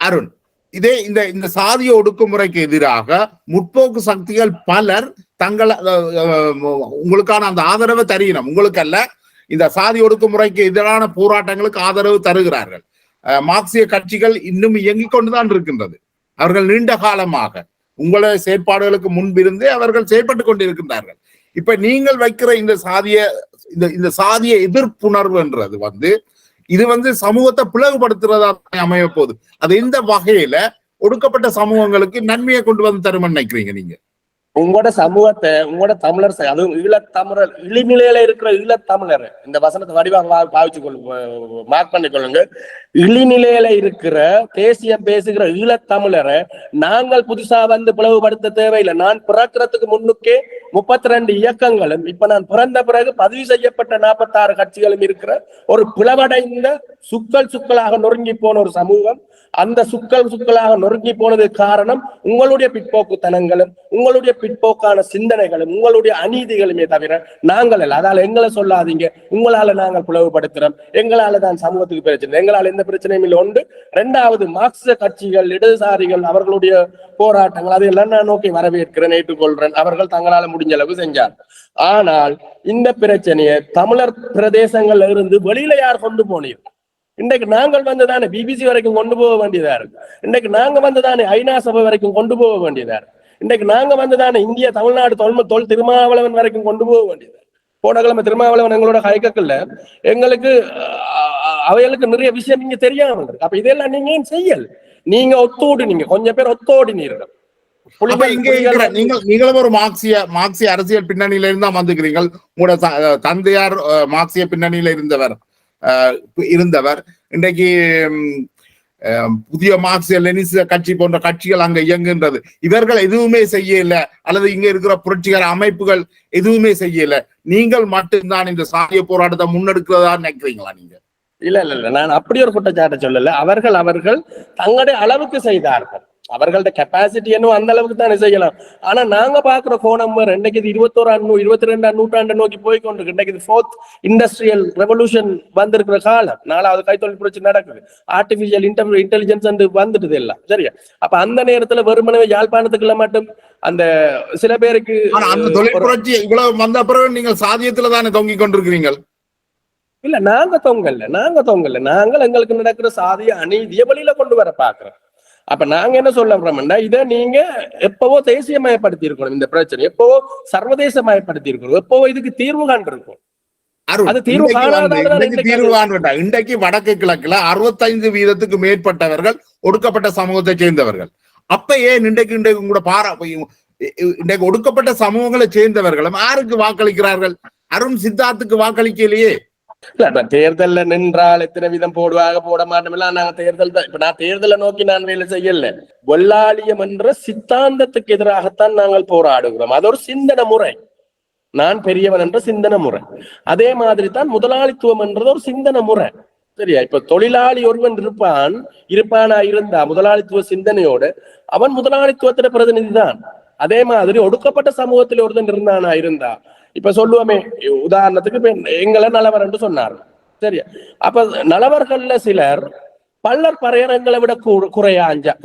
அருண், இதே இந்த சாதிய ஒடுக்குமுறைக்கு எதிராக முற்போக்கு சக்திகள் பலர் உங்களுக்கான அந்த ஆதரவை தருகிறோம். உங்களுக்கு அல்ல, இந்த சாதி ஒடுக்குமுறைக்கு எதிரான போராட்டங்களுக்கு ஆதரவு தருகிறார்கள். மார்க்சிய கட்சிகள் இன்னும் இயங்கிக் கொண்டுதான் இருக்கின்றது. அவர்கள் நீண்ட காலமாக உங்களுடைய செயற்பாடுகளுக்கு முன்பிருந்தே அவர்கள் செயல்பட்டு கொண்டிருக்கின்றார்கள். இப்ப நீங்கள் வைக்கிற இந்த சாதிய எதிர்ப்புணர்வு என்றது இது சமூகத்தை பிளவுபடுத்துறதா அமைய போகுது. அது எந்த வகையில ஒடுக்கப்பட்ட சமூகங்களுக்கு நன்மையை கொண்டு வந்து தரும்னு நினைக்கிறீங்க நீங்க? உங்களோட சமூகத்தை, உங்களோட தமிழர், அதுவும் ஈழத்தமிழர், இழிநிலையில இருக்கிற ஈழத்தமிழர், இந்த வசனத்தை வடிவாக பாவிச்சு மார்க் பண்ணிக்கொள்ளுங்க. இழிநிலையில இருக்கிற தேசியம் பேசுகிற ஈழத்தமிழரை நாங்கள் புதுசா பிளவுபடுத்த தேவையில்லை. நான் பிறக்கிறதுக்கு முன்னுக்கே 32 இயக்கங்களும், இப்ப நான் பிறந்த பிறகு பதிவு செய்யப்பட்ட 46 கட்சிகளும் இருக்கிற ஒரு பிளவடைந்த சுக்கலாக நொறுங்கி போன ஒரு சமூகம். அந்த சுக்கலாக நொறுங்கி போனதுக்கு காரணம் உங்களுடைய பிற்போக்குத்தனங்களும் உங்களுடைய பிற்போக்கான சிந்தனைகளும் உங்களுடைய அநீதிகளுமே தவிர நாங்கள் அல்ல. அதால எங்களை சொல்லாதீங்க, உங்களால நாங்கள் பிளவுபடுத்துறோம், எங்களால தான் சமூகத்துக்கு பிரச்சனை, எங்களால எந்த பிரச்சனையும் இல்லை. ஒன்று. 2வது, மார்க்சிய கட்சிகள், இடதுசாரிகள், அவர்களுடைய போராட்டங்கள் அதையெல்லாம் நான் நோக்கி வரவேற்கிறேன், ஏற்றுக்கொள்றேன். அவர்கள் தங்களால முடிஞ்ச அளவு செஞ்சார். ஆனால் இந்த பிரச்சனையை தமிழர் பிரதேசங்கள்ல இருந்து வெளியில யார் கொண்டு போனீங்க? இன்றைக்கு நாங்கள் வந்துதானே பிபிசி வரைக்கும் கொண்டு போக வேண்டியதா இருக்கு. இன்றைக்கு நாங்க வந்துதானே ஐநா சபை வரைக்கும் கொண்டு போக வேண்டியதா இருக்கு. இன்றைக்கு நாங்க வந்துதானே இந்திய தமிழ்நாடு தொல் திருமாவளவன் வரைக்கும் கொண்டு போக வேண்டியது. போன கிழமை திருமாவளவன் எங்களோட கைக்கல்ல எங்களுக்கு அவைகளுக்கு நிறைய விஷயம் நீங்க தெரியாம இருக்கு. அப்ப இதெல்லாம் நீங்க ஏன் செய்யல? நீங்க ஒத்தோடினீங்க, கொஞ்சம் பேர் ஒத்தோடினீர்கள். நீங்களும் ஒரு மார்க்சிய அரசியல் பின்னணியில இருந்தா வந்துக்கிறீர்கள். உங்களோட தந்தையார் மார்க்சிய பின்னணியில இருந்தவர். இன்றைக்கு புதிய மார்க்சிய லெனினிச கட்சி போன்ற கட்சிகள் அங்க இயங்குகின்றது. இவர்கள் எதுவுமே செய்யல, அல்லது இங்க இருக்கிற புரட்சிகர அமைப்புகள் எதுவுமே செய்யல. நீங்கள் மட்டும்தான் இந்த சாதிய போராட்டத்தை முன்னெடுக்கிறதா நினைக்கிறீங்களா நீங்க? இல்ல, நான் அப்படி ஒரு குற்றச்சாட்டை சொல்லல. அவர்கள் தங்களுடைய அளவுக்கு செய்தார்கள். அவர்களோட கெப்பாசிட்டி என்ன அந்த அளவுக்கு தானே செய்யலாம். ஆனா நாங்க பாக்குற கோணம் இன்னைக்கு இது 22 நூற்றாண்டை நோக்கி போய் கொண்டிருக்கு. இன்னைக்கு இது 4th இண்டஸ்ட்ரியல் ரெவல்யூஷன் வந்திருக்கிற காலம். 4வது கைத்தொழில் புரட்சி நடக்குது. ஆர்டிபிஷியல் இன்டெலிஜென்ஸ் வந்துட்டு எல்லாம் சரியா. அப்ப அந்த நேரத்துல வெறுமனவே யாழ்ப்பாணத்துக்குள்ள மட்டும் அந்த சில பேருக்கு அந்த தொழில் புரட்சி இவ்வளவு வந்த பிறகு நீங்கள் சாதியத்துல தானே தொங்கிக் கொண்டிருக்கிறீர்கள். இல்ல நாங்க தொங்கல்ல நாங்கள் எங்களுக்கு நடக்கிற சாதிய அநீதிய வெளியில கொண்டு வர பாக்குறோம். அப்ப நாங்க என்ன சொல்ல இதை நீங்க எப்பவோ தேசியமயப்படுத்தி இருக்கணும். இந்த பிரச்சனை எப்பவோ சர்வதேசமயப்படுத்தி இருக்கணும். எப்பவோ இதுக்கு தீர்வு காண்டிருக்கும். அது தீர்வு காணாதான். இன்றைக்கு வடக்கு கிழக்குல 65% மேற்பட்டவர்கள் ஒடுக்கப்பட்ட சமூகத்தை சேர்ந்தவர்கள். அப்ப ஏன் இன்றைக்கு கூட இன்றைக்கு ஒடுக்கப்பட்ட சமூகங்களை சேர்ந்தவர்களும் யாருக்கு வாக்களிக்கிறார்கள்? அருண் சித்தார்த்துக்கு வாக்களிக்கலையே. இல்ல தேர்தல்ல நின்றால் எத்தனை வீதம் போடுவாங்க போட மாட்டோம்ல. நாங்க தேர்தல் தான் இப்ப நான் தேர்தலை நோக்கி நான் வேலை செய்யல. வெள்ளாளியம் என்ற சித்தாந்தத்துக்கு எதிராகத்தான் நாங்கள் போராடுகிறோம். அது ஒரு சிந்தனை முறை. நான் பெரியவன் என்ற சிந்தனை முறை. அதே மாதிரி தான் முதலாளித்துவம் என்றது ஒரு சிந்தனை முறை. சரியா. இப்ப தொழிலாளி ஒருவன் இருப்பானா இருந்தா முதலாளித்துவ சிந்தனையோடு அவன் முதலாளித்துவத்தின பிரதிநிதி தான். அதே மாதிரி ஒடுக்கப்பட்ட சமூகத்தில் ஒருத்தன் இருந்தா இப்ப சொல்லுவோமே உதாரணத்துக்கு எங்களை நலவர் என்று சொன்னார். சரியா. அப்ப நலவர்கள்ல சிலர் பல்லர் பறையரங்களை விட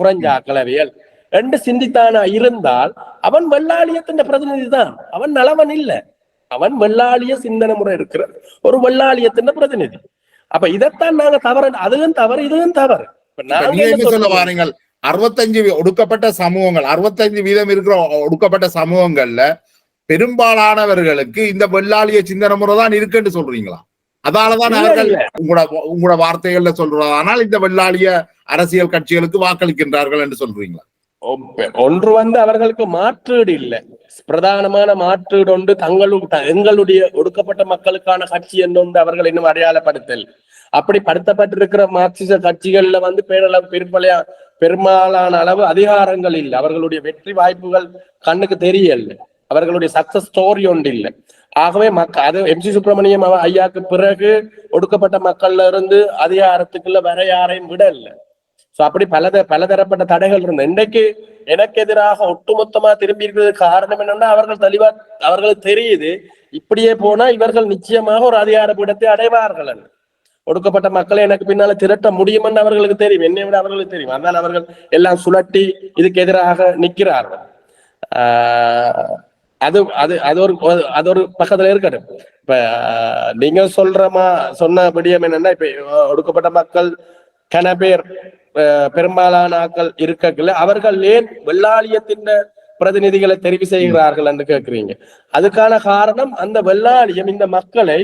குறைஞ்சா கலவியல் என்று சிந்தித்தானா இருந்தால் அவன் வெள்ளாளியத்தின் பிரதிநிதி தான். அவன் நலவன் இல்லை. அவன் வெள்ளாளிய சிந்தனை முறை இருக்கிற ஒரு வெள்ளாளியத்தின் பிரதிநிதி. அப்ப இதைத்தான் நாங்க தவறு. அதுவும் தவறு, இதுவும் தவறு. சொல்ல வாரீங்கள் 65 ஒடுக்கப்பட்ட சமூகங்கள் 65% இருக்கிற ஒடுக்கப்பட்ட சமூகங்கள்ல பெரும்பாலானவர்களுக்கு இந்த வெள்ளாளிய சிந்தனை முறை தான் இருக்குன்னு சொல்றீங்களா? அதாலதான் அவர்கள் உங்களோட வார்த்தைகள்ல சொல்றது. ஆனால் இந்த வெள்ளாளிய அரசியல் கட்சிகளுக்கு வாக்களிக்கின்றார்கள் என்று சொல்றீங்களா? ஒன்று அவர்களுக்கு மாற்றீடு இல்லை. பிரதானமான மாற்றீடு ஒன்று எங்களுடைய ஒடுக்கப்பட்ட மக்களுக்கான கட்சி என்று அவர்கள் இன்னும் அடையாளப்படுத்தல். அப்படி படுத்தப்பட்டிருக்கிற மார்க்சிச கட்சிகள்ல பெரும்பாலான அளவு அதிகாரங்கள் இல்லை. அவர்களுடைய வெற்றி வாய்ப்புகள் கண்ணுக்கு தெரியல. அவர்களுடைய சக்சஸ் ஸ்டோரி ஒன்று இல்லை. ஆகவே அது எம்.சி. சுப்பிரமணியம் ஐயாக்கு பிறகு ஒடுக்கப்பட்ட மக்கள்ல இருந்து அதிகாரத்துக்குள்ள வர யாரையும் விட இல்லை. சோ அப்படி பலதரப்பட்ட தடைகள் இருந்த இன்றைக்கு எனக்கு எதிராக ஒட்டுமொத்தமா திரும்பி இருக்கிறது காரணம் என்னன்னா அவர்களுக்கு தெரியுது இப்படியே போனா இவர்கள் நிச்சயமாக ஒரு அதிகார பீடத்தை அடைவார்கள். ஒடுக்கப்பட்ட மக்களை எனக்கு பின்னால திரட்ட முடியும்னு அவர்களுக்கு தெரியும். என்னை விட அவர்களுக்கு தெரியும். அதனால் அவர்கள் எல்லாம் சுழட்டி இதுக்கு எதிராக நிற்கிறார்கள். அது ஒரு பக்கத்துல இருக்கட்டும். இப்ப நீங்க சொன்ன விடயம் என்னன்னா இப்ப ஒடுக்கப்பட்ட மக்கள் கன பேர் பெரும்பாலான ஆக்கள் இருக்கல அவர்கள் ஏன் வெள்ளாளியத்தின் பிரதிநிதிகளை தெரிவு செய்கிறார்கள் என்று கேட்கிறீங்க. அதுக்கான காரணம் அந்த வெள்ளாளியம் இந்த மக்களை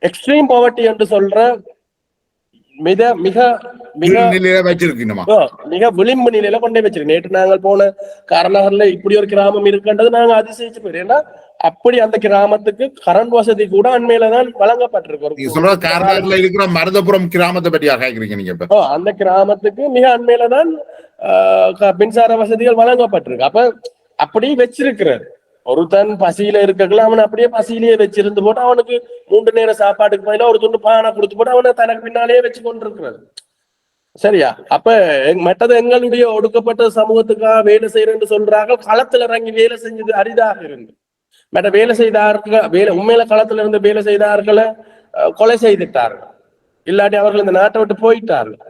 எக்ஸ்ட்ரீம் பாவர்ட்டி என்று சொல்ற மிக மிக மிக மிக விளிம்பு நிலையில கொண்டே வச்சிருக்கு. நேற்று நாங்கள் போன காரநகர்ல இப்படி ஒரு கிராமம் இருக்குன்றது நாங்க அதிசயிச்சு போயிடும். ஏன்னா அப்படி அந்த கிராமத்துக்கு கரண்ட் வசதி கூட அண்மையிலதான் வழங்கப்பட்டிருக்கு. மருதபுரம் கிராமத்தை பற்றியா கேக்குறீங்க நீங்க? அந்த கிராமத்துக்கு மிக அண்மையிலதான் மின்சார வசதிகள் வழங்கப்பட்டிருக்கு. அப்ப அப்படி வச்சிருக்கிறார். ஒருத்தன் பசியில இருக்கலாம், அவன் அப்படியே பசியிலேயே வச்சிருந்து போட்டு அவனுக்கு 3 நேர சாப்பாட்டுக்கு பதிலா ஒரு துண்டு பானை கொடுத்து போட்டு அவனை தனக்கு பின்னாலேயே வச்சு கொண்டிருக்கிறது. சரியா. அப்ப மற்றது எங்களுடைய ஒடுக்கப்பட்ட சமூகத்துக்காக வேலை செய்யறேன்னு சொல்றாங்க. களத்துல இறங்கி வேலை செஞ்சது அரிதாக இருந்து மற்ற வேலை செய்தார்கள் உண்மையில களத்துல இருந்து வேலை செய்தார்களை கொலை செய்துட்டார்கள். இல்லாட்டி அவர்கள் இந்த நாட்டை விட்டு போயிட்டார்கள்.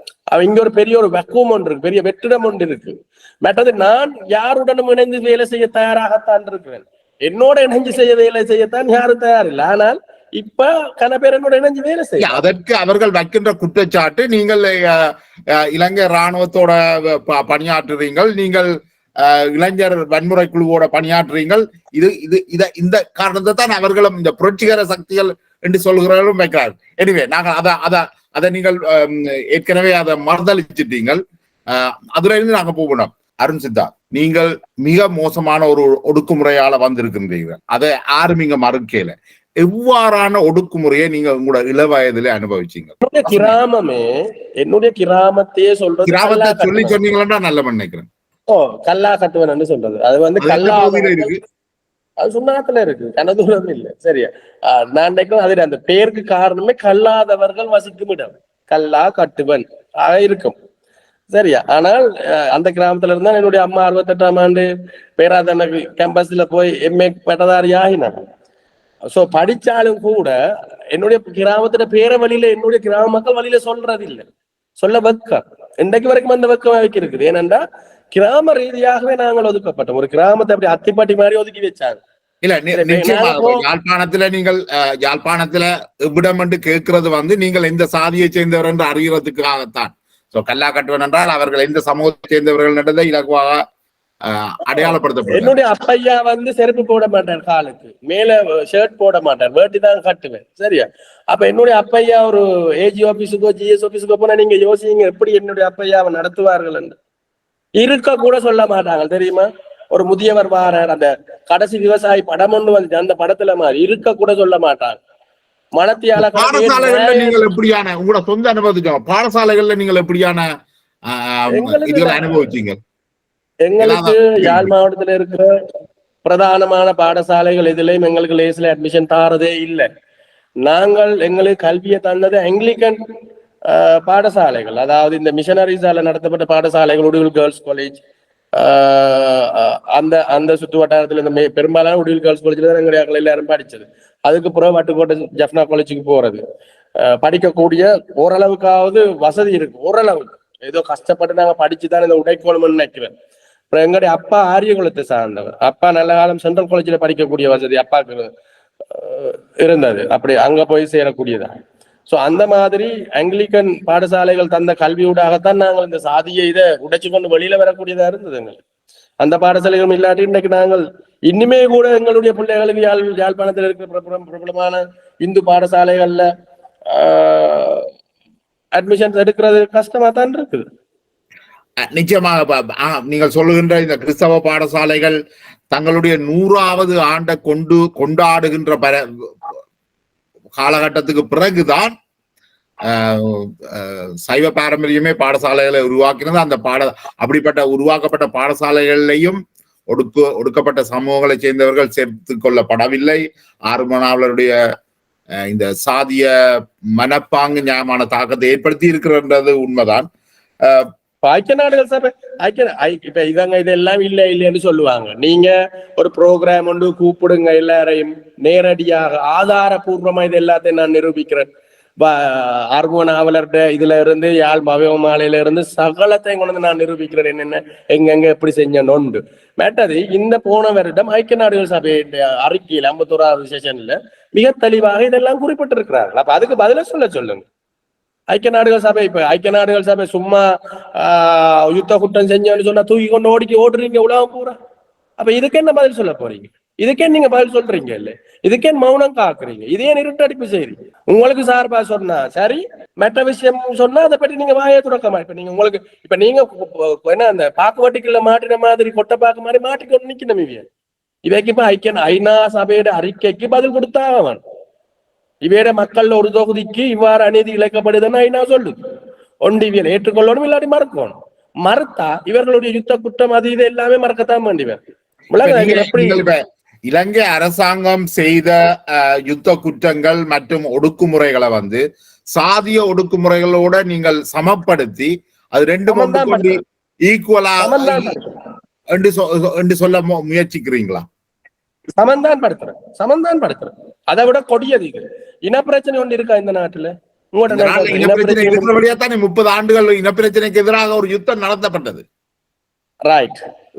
இங்க ஒரு பெரிய ஒரு வெக்குவம் ஒன்று இருக்கு, பெரிய வெற்றிடம் ஒன்று இருக்கு. மற்றது நான் யாருடனும் இணைந்து வேலை செய்ய தயாராகத்தான் இருக்கிறேன். என்னோட இணைஞ்சு வேலை செய்யத்தான் யாரும் தயாரில்லை. ஆனால் இப்ப கன பேர் என்னோட இணைஞ்சு வேலை செய்ய அதற்கு அவர்கள் வைக்கின்ற குற்றச்சாட்டு நீங்கள் இலங்கை இராணுவத்தோட பணியாற்றுறீங்கள், நீங்கள் இளைஞர் வன்முறை குழுவோட பணியாற்றுறீங்கள். இந்த காரணத்தை தான் அவர்களும் இந்த புரட்சிகர சக்திகள் என்று சொல்கிறார்களும் வைக்கிறார்கள். எனவே நாங்கள் அதை நீங்கள் ஏற்கனவே அதை மறுதளிச்சிட்டீங்கள். அதுல இருந்து நாங்க போகணும். அருண் சித்தார்த், நீங்கள் மிக மோசமான ஒரு ஒடுக்குமுறையால வந்திருக்கின்றீர்கள். அதை யாரும் இங்க மறுக்கல. எவ்வாறான ஒடுக்குமுறையை நீங்க உங்களோட இளவயதிலே அனுபவிச்சீங்க? என்னுடைய கிராமத்தையே சொல்றது, கிராமத்தை சொன்னீங்களா நல்ல நினைக்கிறேன். கல்லா கட்டுவன் சொல்றது அது கல்லா இருக்கு, அது சுண்ணாத்துல இருக்கு, கனதூரம் இல்ல. சரியா. நான் நினைக்கிறேன் அது அந்த பேருக்கு காரணமே கல்லாதவர்கள் வசிக்கும் இடம். கல்லா கட்டுவன் இருக்கும். சரியா? ஆனால் அந்த கிராமத்துல இருந்தா என்னுடைய அம்மா 68ஆம் ஆண்டு பேராதன கேம்பஸ்ல போய் எம்ஏ பட்டதாரி ஆகினாங்க. சோ படிச்சாலும் கூட என்னுடைய கிராமத்துல பேர வழியில என்னுடைய கிராம மக்கள் வழியில சொல்றது இல்லை, சொல்ல வெக்கம். இன்றைக்கு வரைக்கும் அந்த வெக்கம் இருக்குது. ஏனென்றா கிராம ரீதியாகவே நாங்கள் ஒதுக்கப்பட்டோம். ஒரு கிராமத்தை அப்படி அத்திப்பாட்டி மாதிரி ஒதுக்கி வச்சாங்க. இல்ல நிச்சயமாக யாழ்ப்பாணத்துல நீங்கள் யாழ்ப்பாணத்துல இவ்விடம் என்று கேட்கிறது வந்து நீங்கள் எந்த சாதியை சேர்ந்தவர் என்று அறிகிறதுக்காகத்தான். சோ கல்லா கட்டுவன் என்றால் அவர்கள் எந்த சமூகத்தை சேர்ந்தவர்கள் என்றதை இலகுவாக அடையாளப்படுத்தப்படும். என்னுடைய அப்பையா வந்து செருப்பு போட மாட்டார், காலுக்கு மேல ஷர்ட் போட மாட்டார், வேட்டி தான் கட்டுவேன். சரியா? அப்ப என்னுடைய அப்பையா ஒரு ஏஜி ஆபீஸுக்கோ ஜிஎஸ் ஆபீஸுக்கோ போனா நீங்க யோசிங்க எப்படி என்னுடைய அப்பையாவை நடத்துவார்கள் என்று. இருக்க கூட சொல்ல மாட்டாங்க தெரியுமா? ஒரு முதியவர் வாரார், அந்த கடைசி விவசாயி படம் ஒன்று வந்து அந்த படத்துல மாதிரி இருக்க கூட சொல்ல மாட்டாங்க. மனத்தியால பாடசாலைகள்ல நீங்கள் எப்படியான உங்களோட சொந்த அனுபவத்துக்கு பாடசாலைகள்ல நீங்கள் எப்படியான இதுகளை அனுபவிச்சீங்க? எங்களுக்கு யாழ் மாவட்டத்துல இருக்கிற பிரதானமான பாடசாலைகள் எதுலையும் எங்களுக்கு லேஸ்ல அட்மிஷன் தாரதே இல்லை. நாங்கள் எங்களுக்கு கல்வியை தந்தது ஆங்கிலிக்கன் பாடசாலைகள், அதாவது இந்த மிஷனரிஸால நடத்தப்பட்ட பாடசாலைகள், உடுவில் கேர்ள்ஸ் காலேஜ், அந்த அந்த சுற்று வட்டாரத்தில் இந்த பெரும்பாலான உடுவில் கேர்ள்ஸ் காலேஜ்ல தான் எங்களுடைய எல்லாரும் படிச்சது. அதுக்கு பிறகு வட்டுக்கோட்டை ஜஃப்னா காலேஜுக்கு போறது, படிக்கக்கூடிய ஓரளவுக்காவது வசதி இருக்கு. ஓரளவு ஏதோ கஷ்டப்பட்டு நாங்க படிச்சுதான் இந்த உடைக்கோணும்னு நினைக்கிறேன். அப்புறம் எங்களுடைய அப்பா ஆரியகுலத்தை சார்ந்தவர். அப்பா நல்ல காலம் சென்ட்ரல் காலேஜ்ல படிக்கக்கூடிய வசதி அப்பாவுக்கு இருந்தது. அப்படி அங்க போய் சேரக்கூடியதா. சோ அந்த மாதிரி ஆங்கிலிக்கன் பாடசாலைகள் தந்த கல்வியூடாகத்தான் நாங்கள் இந்த சாதியை இதை உடைச்சு கொண்டு வெளியில வரக்கூடியதா இருந்தது எங்களுக்கு. அந்த பாடசாலைகளும் இல்லாட்டி இன்றைக்கு நாங்கள் இன்னுமே கூட எங்களுடைய பிள்ளைகளுக்கு யாழ்ப்பாணத்தில் இருக்கிற பிரபலமான இந்து பாடசாலைகள்ல அட்மிஷன்ஸ் எடுக்கிறது கஷ்டமா தான் இருக்குது. நிச்சயமாக நீங்கள் சொல்லுகின்ற இந்த கிறிஸ்தவ பாடசாலைகள் தங்களுடைய 100வது ஆண்டை கொண்டாடுகின்ற காலகட்டத்துக்கு பிறகுதான் சைவ பாரம்பரியமே பாடசாலைகளை உருவாக்கினது. அந்த அப்படிப்பட்ட உருவாக்கப்பட்ட பாடசாலைகளையும் ஒடுக்கப்பட்ட சமூகங்களை சேர்ந்தவர்கள் சேர்த்துக் கொள்ளப்படவில்லை. ஆறுமனாவலருடைய இந்த சாதிய மனப்பாங்கு நியாயமான தாக்கத்தை ஏற்படுத்தி இருக்கிறது உண்மைதான். ஐக்கிய நாடுகள் சபை இப்ப இதங்க இதெல்லாம் இல்லைன்னு சொல்லுவாங்க. நீங்க ஒரு ப்ரோக்ராம் ஒன்று கூப்பிடுங்க, எல்லாரையும் நேரடியாக ஆதாரபூர்வமா இது எல்லாத்தையும் நான் நிரூபிக்கிறேன். ஆர்வ நாவலர்கிட்ட இதுல இருந்து யாழ் பவமாலையில இருந்து சகலத்தையும் கொண்டு நான் நிரூபிக்கிறேன் என்னென்ன எங்கெங்க எப்படி செஞ்சோண்டு மேட்டது. இந்த போன வருடம் ஐக்கிய நாடுகள் சபையுடைய அறிக்கையில் 51வது செஷன்ல மிக தெளிவாக இதெல்லாம் குறிப்பிட்டிருக்கிறார்கள். அப்ப அதுக்கு பதில சொல்லுங்க. ஐக்கிய நாடுகள் சபை இப்ப ஐக்கிய நாடுகள் சபை சும்மா யுத்த குற்றம் செஞ்சோன்னு சொன்னா தூக்கி கொண்டு ஓடுறீங்க உலகம் பூரா. அப்ப இதுக்கு என்ன பதில் சொல்ல போறீங்க? இதுக்கே நீங்க பதில் சொல்றீங்க இல்ல, இதுக்கே மௌனம் காக்குறீங்க, இதே இருட்டடிப்பு செய்றீங்க. உங்களுக்கு சார்பா சொன்னா சரி, மற்ற விஷயம் சொன்னா அதை பற்றி நீங்க வாயை துறக்கமா. இப்ப நீங்க உங்களுக்கு இப்ப நீங்க என்ன அந்த பாக்குவட்டிக்குள்ள மாட்டின மாதிரி கொட்டை பாக்கு மாதிரி மாட்டிக்கொண்டு நிக்கணும். இவைக்கு இப்ப ஐநா சபையோட அறிக்கைக்கு பதில் கொடுத்தான். இவேற மக்கள் ஒரு தொகுதிக்கு இவ்வாறு அநீதி இழைக்கப்படுதுன்னா ஐநா சொல்லுது. ஒன்றிவியல் ஏற்றுக்கொள்ளணும், இல்லாட்டி மறுக்கணும். மறுத்தா இவர்களுடைய யுத்த குற்றம் அது இது எல்லாமே மறக்கத்தான் வேண்டியவர். இலங்கை அரசாங்கம் செய்த யுத்த குற்றங்கள் மற்றும் ஒடுக்குமுறைகளை வந்து சாதிய ஒடுக்குமுறைகளோட நீங்கள் சமப்படுத்தி அது ரெண்டும் ஈக்குவலா என்று சொல்ல முயற்சிக்கிறீங்களா? சமந்தான் படுத்துறேன். அதை விட கொடியது இது. இனப்பிரச்சனை ஒன்று இருக்கா இந்த நாட்டுல? 30 ஆண்டுகள் இனப்பிரச்சனைக்கு எதிராக ஒரு யுத்தம் நடத்தப்பட்டது.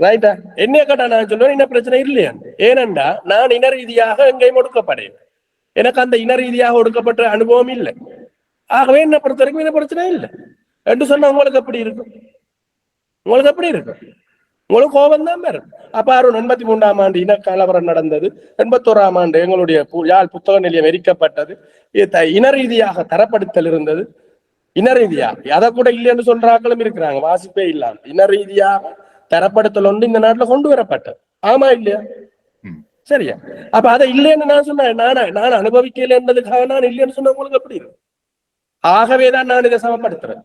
ரைட்டா? என்ன கேட்டா நான் சொல்லுவேன் இன பிரச்சனை இல்லையா. ஏனென்றா நான் இன ரீதியாக எங்கேயும் ஒடுக்கப்படேன். எனக்கு அந்த இன ரீதியாக ஒடுக்கப்பட்ட அனுபவம் இல்லை. ஆகவே என்ன பொறுத்த வரைக்கும் இன பிரச்சனை இல்லை என்று சொன்னா உங்களுக்கு எப்படி இருக்கும்? உங்களுக்கு கோபம் தான் வரும். அப்ப 83ஆம் ஆண்டு இன கலவரம் நடந்தது. 81ஆம் ஆண்டு எங்களுடைய யாழ் புத்தக நிலையம் எரிக்கப்பட்டது. இன ரீதியாக தரப்படுத்தல் இருந்தது. இன ரீதியாக அதை கூட இல்லைன்னு சொல்றாக்களும் இருக்கிறாங்க, வாசிப்பே இல்லாம. இன ரீதியாக தரப்படுத்தல் ஒன்று இந்த நாட்டுல கொண்டு வரப்பட்டது. ஆமா இல்லையா? சரியா? அப்ப அதை இல்லைன்னு நான் சொன்னேன். நான் அனுபவிக்கலைன்றதுக்காக நான் இல்லைன்னு சொன்ன உங்களுக்கு எப்படி இருக்கும்? ஆகவேதான் நான் இதை சமப்படுத்துறேன்.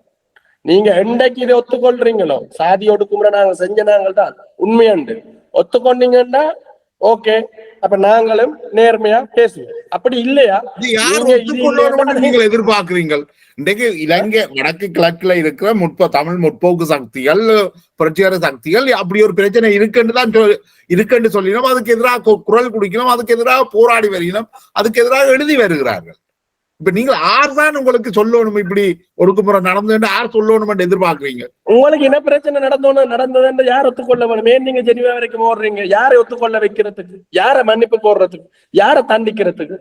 நீங்க என்றைக்கு இதை ஒத்துக்கொள்றீங்களோ, சாதி ஒடுக்குமுறை நாங்க செஞ்ச நாங்கள் தான் உண்மையாண்டு ஒத்துக்கொண்டீங்கன்னா ஓகே, அப்ப நாங்களும் நேர்மையா பேசுவோம். அப்படி இல்லையா இது யார் நீங்க இது ஒத்துக்கொள்ளணும் இல்லையா நீங்கள் எதிர்பார்க்கிறீங்கள்? இன்றைக்கு இலங்கை வடக்கு கிழக்குல இருக்கிற தமிழ் முற்போக்கு சக்திகள், புரட்சிகர சக்திகள் அப்படி ஒரு பிரச்சனை இருக்குன்னு சொல்லினோம், அதுக்கு எதிராக குரல் குடிக்கணும், அதுக்கு எதிராக போராடி வருகிறோம், அதுக்கு எதிராக எழுதி வருகிறார்கள். இப்ப நீங்கள் ஆர் தான் உங்களுக்கு சொல்லணும் இப்படி ஒடுக்குமுறை நடந்து யார் சொல்லணும் எதிர்பார்க்கிறீங்க? உங்களுக்கு என்ன பிரச்சனை நடந்தது யார் ஒத்துக்கொள்ள வேணும்? ஏன் நீங்க ஜெனிவா வரைக்கும் ஓடுறீங்க? யாரை ஒத்துக்கொள்ள வைக்கிறதுக்கு, யாரை மன்னிப்பு கோர்றதுக்கு, யாரை தண்டிக்கிறதுக்கு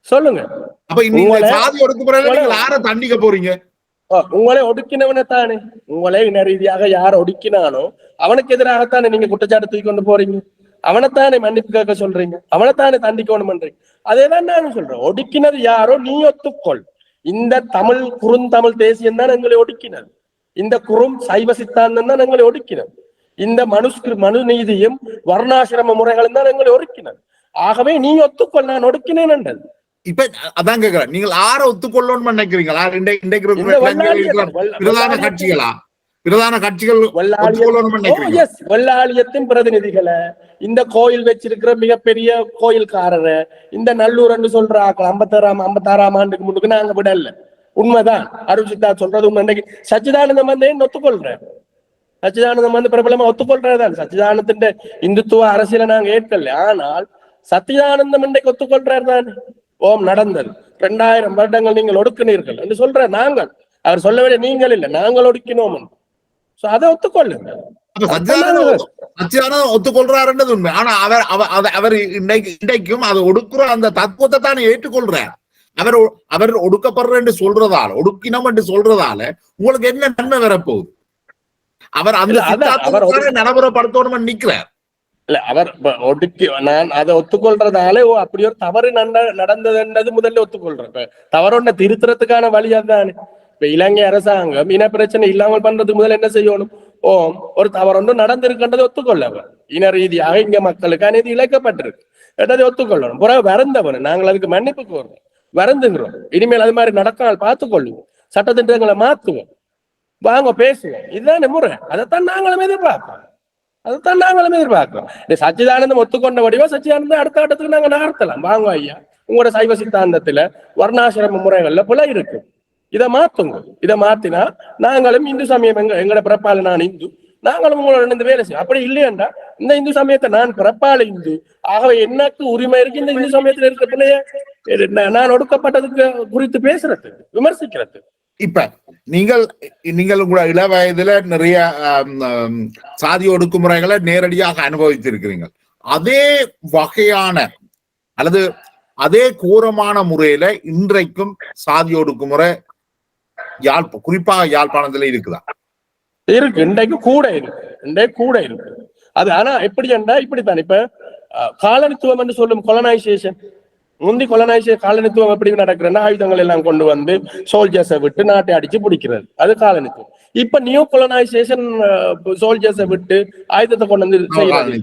சொல்லுங்க. அப்ப இன்னைக்கு சாதி ஒடுக்குமுறையில நீங்க யாரை தண்டிக்க போறீங்க? உங்களை ஒடுக்கினவனை தானே, உங்களை இன ரீதியாக யார ஒடுக்கினானோ அவனுக்கு எதிராகத்தானே நீங்க குற்றச்சாட்டு தூக்கி கொண்டு போறீங்க. அவனைத்தானே மன்னிப்பு கேட்க சொல்றீங்க, அவனைத்தானே தண்டிக்கணும் பண்றீங்க. அதேதான் நான் சொல்றேன், ஒடுக்கினது யாரோ நீ ஒத்துக்கொள். இந்த குறுந்தமிழ் தேசியம் தான் எங்களை ஒடுக்கினது. இந்த சைவ சித்தாந்தம் தான் எங்களை ஒடுக்கினது. இந்த மனு நீதியும் வர்ணாசிரம முறைகளும் தான் எங்களை ஒடுக்கினது. ஆகவே நீ ஒத்துக்கொள், நான் ஒடுக்கினேன் என்றது. இப்ப அதான் கேக்குறேன், நீங்கள் ஆற ஒத்துக்கொள்ளணும்னு நினைக்கிறீங்களா? பிரதான கட்சிகளா? பிரதான கட்சிகள் வெள்ளாளியத்தின் பிரதிநிதிகளை, இந்த கோயில் வச்சிருக்கிற மிகப்பெரிய கோயில்காரரை, இந்த நல்லூர் என்று சொல்ற 56ஆம் ஆண்டுக்கு முன்னுக்கு நாங்க விடல. உண்மைதான், அருள் சித்தா சொல்றது உண்மை. சச்சிதானந்தம் வந்து ஒத்துக்கொள்றேன், சச்சிதானந்தம் வந்து பிரபலமா ஒத்துக்கொள்றதுதான். சச்சிதானந்தின் இந்துத்துவ அரசியலை நாங்க ஏற்கல. ஆனால் சச்சிதானந்தம் இன்றைக்கு ஒத்துக்கொள்றாரு தான். ஓம் நடந்தது 2000 வருடங்கள் நீங்கள் ஒடுக்கினீர்கள் என்று சொல்ற நாங்கள், அவர் சொல்ல வேண்டிய நீங்கள் இல்ல, நாங்கள் ஒடுக்கினோம். அதை ஒத்துக்கொள்ளுங்க. ஒத்துக்கொள்றாருன்றது உண்மை. ஆனா அவர் இன்றைக்கும் அதை ஒடுக்குற அந்த தத்துவத்தை தானே ஏற்றுக்கொள்றார். அவர் ஒடுக்கப்படுற என்று சொல்றதால, ஒடுக்கினம் என்று சொல்றதால உங்களுக்கு என்ன நன்மை வரப்போகுது? அவர் அந்த நடைமுறைப்படுத்தணும் நிக்கிறார். இல்ல, அவர் நான் அதை ஒத்துக்கொள்றதால அப்படி ஒரு தவறு நடந்ததுன்றது முதல்ல ஒத்துக்கொள்றேன். தவறொன்ன திருத்துறதுக்கான வழி அதுதானே. இப்ப இலங்கை அரசாங்கம் இன பிரச்சனை இல்லாமல் பண்றதுக்கு முதல்ல என்ன செய்யணும்? ஒரு தவறொன்று நடந்திருக்கின்றதை ஒத்துக்கொள்ள, இன ரீதியாக இங்க மக்களுக்கு அநீதி இழைக்கப்பட்டிருக்கு என்றதை ஒத்துக்கொள்ளணும். பிறகு வருந்தவன் நாங்கள் அதுக்கு மன்னிப்பு கோருவோம், வருந்துங்கிறோம். இனிமேல் அது மாதிரி நடக்காமல் பார்த்துக்கொள்ளுவோம், சட்டத்திட்டங்களை மாத்துவோம், வாங்க பேசுவோம். இதுதானே முறை. அதைத்தான் நாங்களும் எதிர்பார்ப்போம். சச்சிதானந்தம் ஒத்துக்கொண்ட வடிவா சச்சிதானந்தம் அடுத்த கட்டத்துக்கு நாங்க நகர்த்தலாம். வாங்க ஐயா, உங்களோட சைவ சித்தாந்தத்துல வர்ணாசிரம முறைகள்ல பிழை இருக்கு, இதை மாத்துங்க. இதை மாத்தினா நாங்களும் இந்து சமயம், எங்களோட பிறப்பால நான் இந்து, நாங்களும் உங்களோட இருந்து வேலை செய்யும். அப்படி இல்லையண்டா இந்த இந்து சமயத்தை நான் பிறப்பால இந்து, ஆகவே எனக்கு உரிமை இருக்கு இந்த இந்து சமயத்துல இருக்க பிள்ளைய நான் ஒடுக்கப்பட்டதுக்கு குறித்து பேசுறது, விமர்சிக்கிறது. இப்ப நீங்கள் உங்களோட இள வயதுல நிறைய சாதி ஒடுக்குமுறைகளை நேரடியாக அனுபவித்திருக்கிறீங்க. அதே வகையான அல்லது அதே கோரமான முறையில இன்றைக்கும் சாதி ஒடுக்குமுறை குறிப்பாக யாழ்ப்பாணத்துல இருக்குதா? இருக்கு, இன்றைக்கு கூட இருக்கு. அது ஆனா எப்படி என்றா இப்படித்தான். இப்ப காலனித்துவம் என்று சொல்லும் கொலனைசேஷன், முந்தி காலனித்துவம் எப்படி நடக்கிறன்னா ஆயுதங்கள் எல்லாம் கொண்டு வந்து சோல்ஜர்ஸை விட்டு நாட்டை அடிச்சு பிடிக்கிறது, அது காலனித்துவம். இப்ப நியூ கொலனைசேஷன், சோல்ஜர்ஸை விட்டு ஆயுதத்தை கொண்டு வந்து செய்யறது,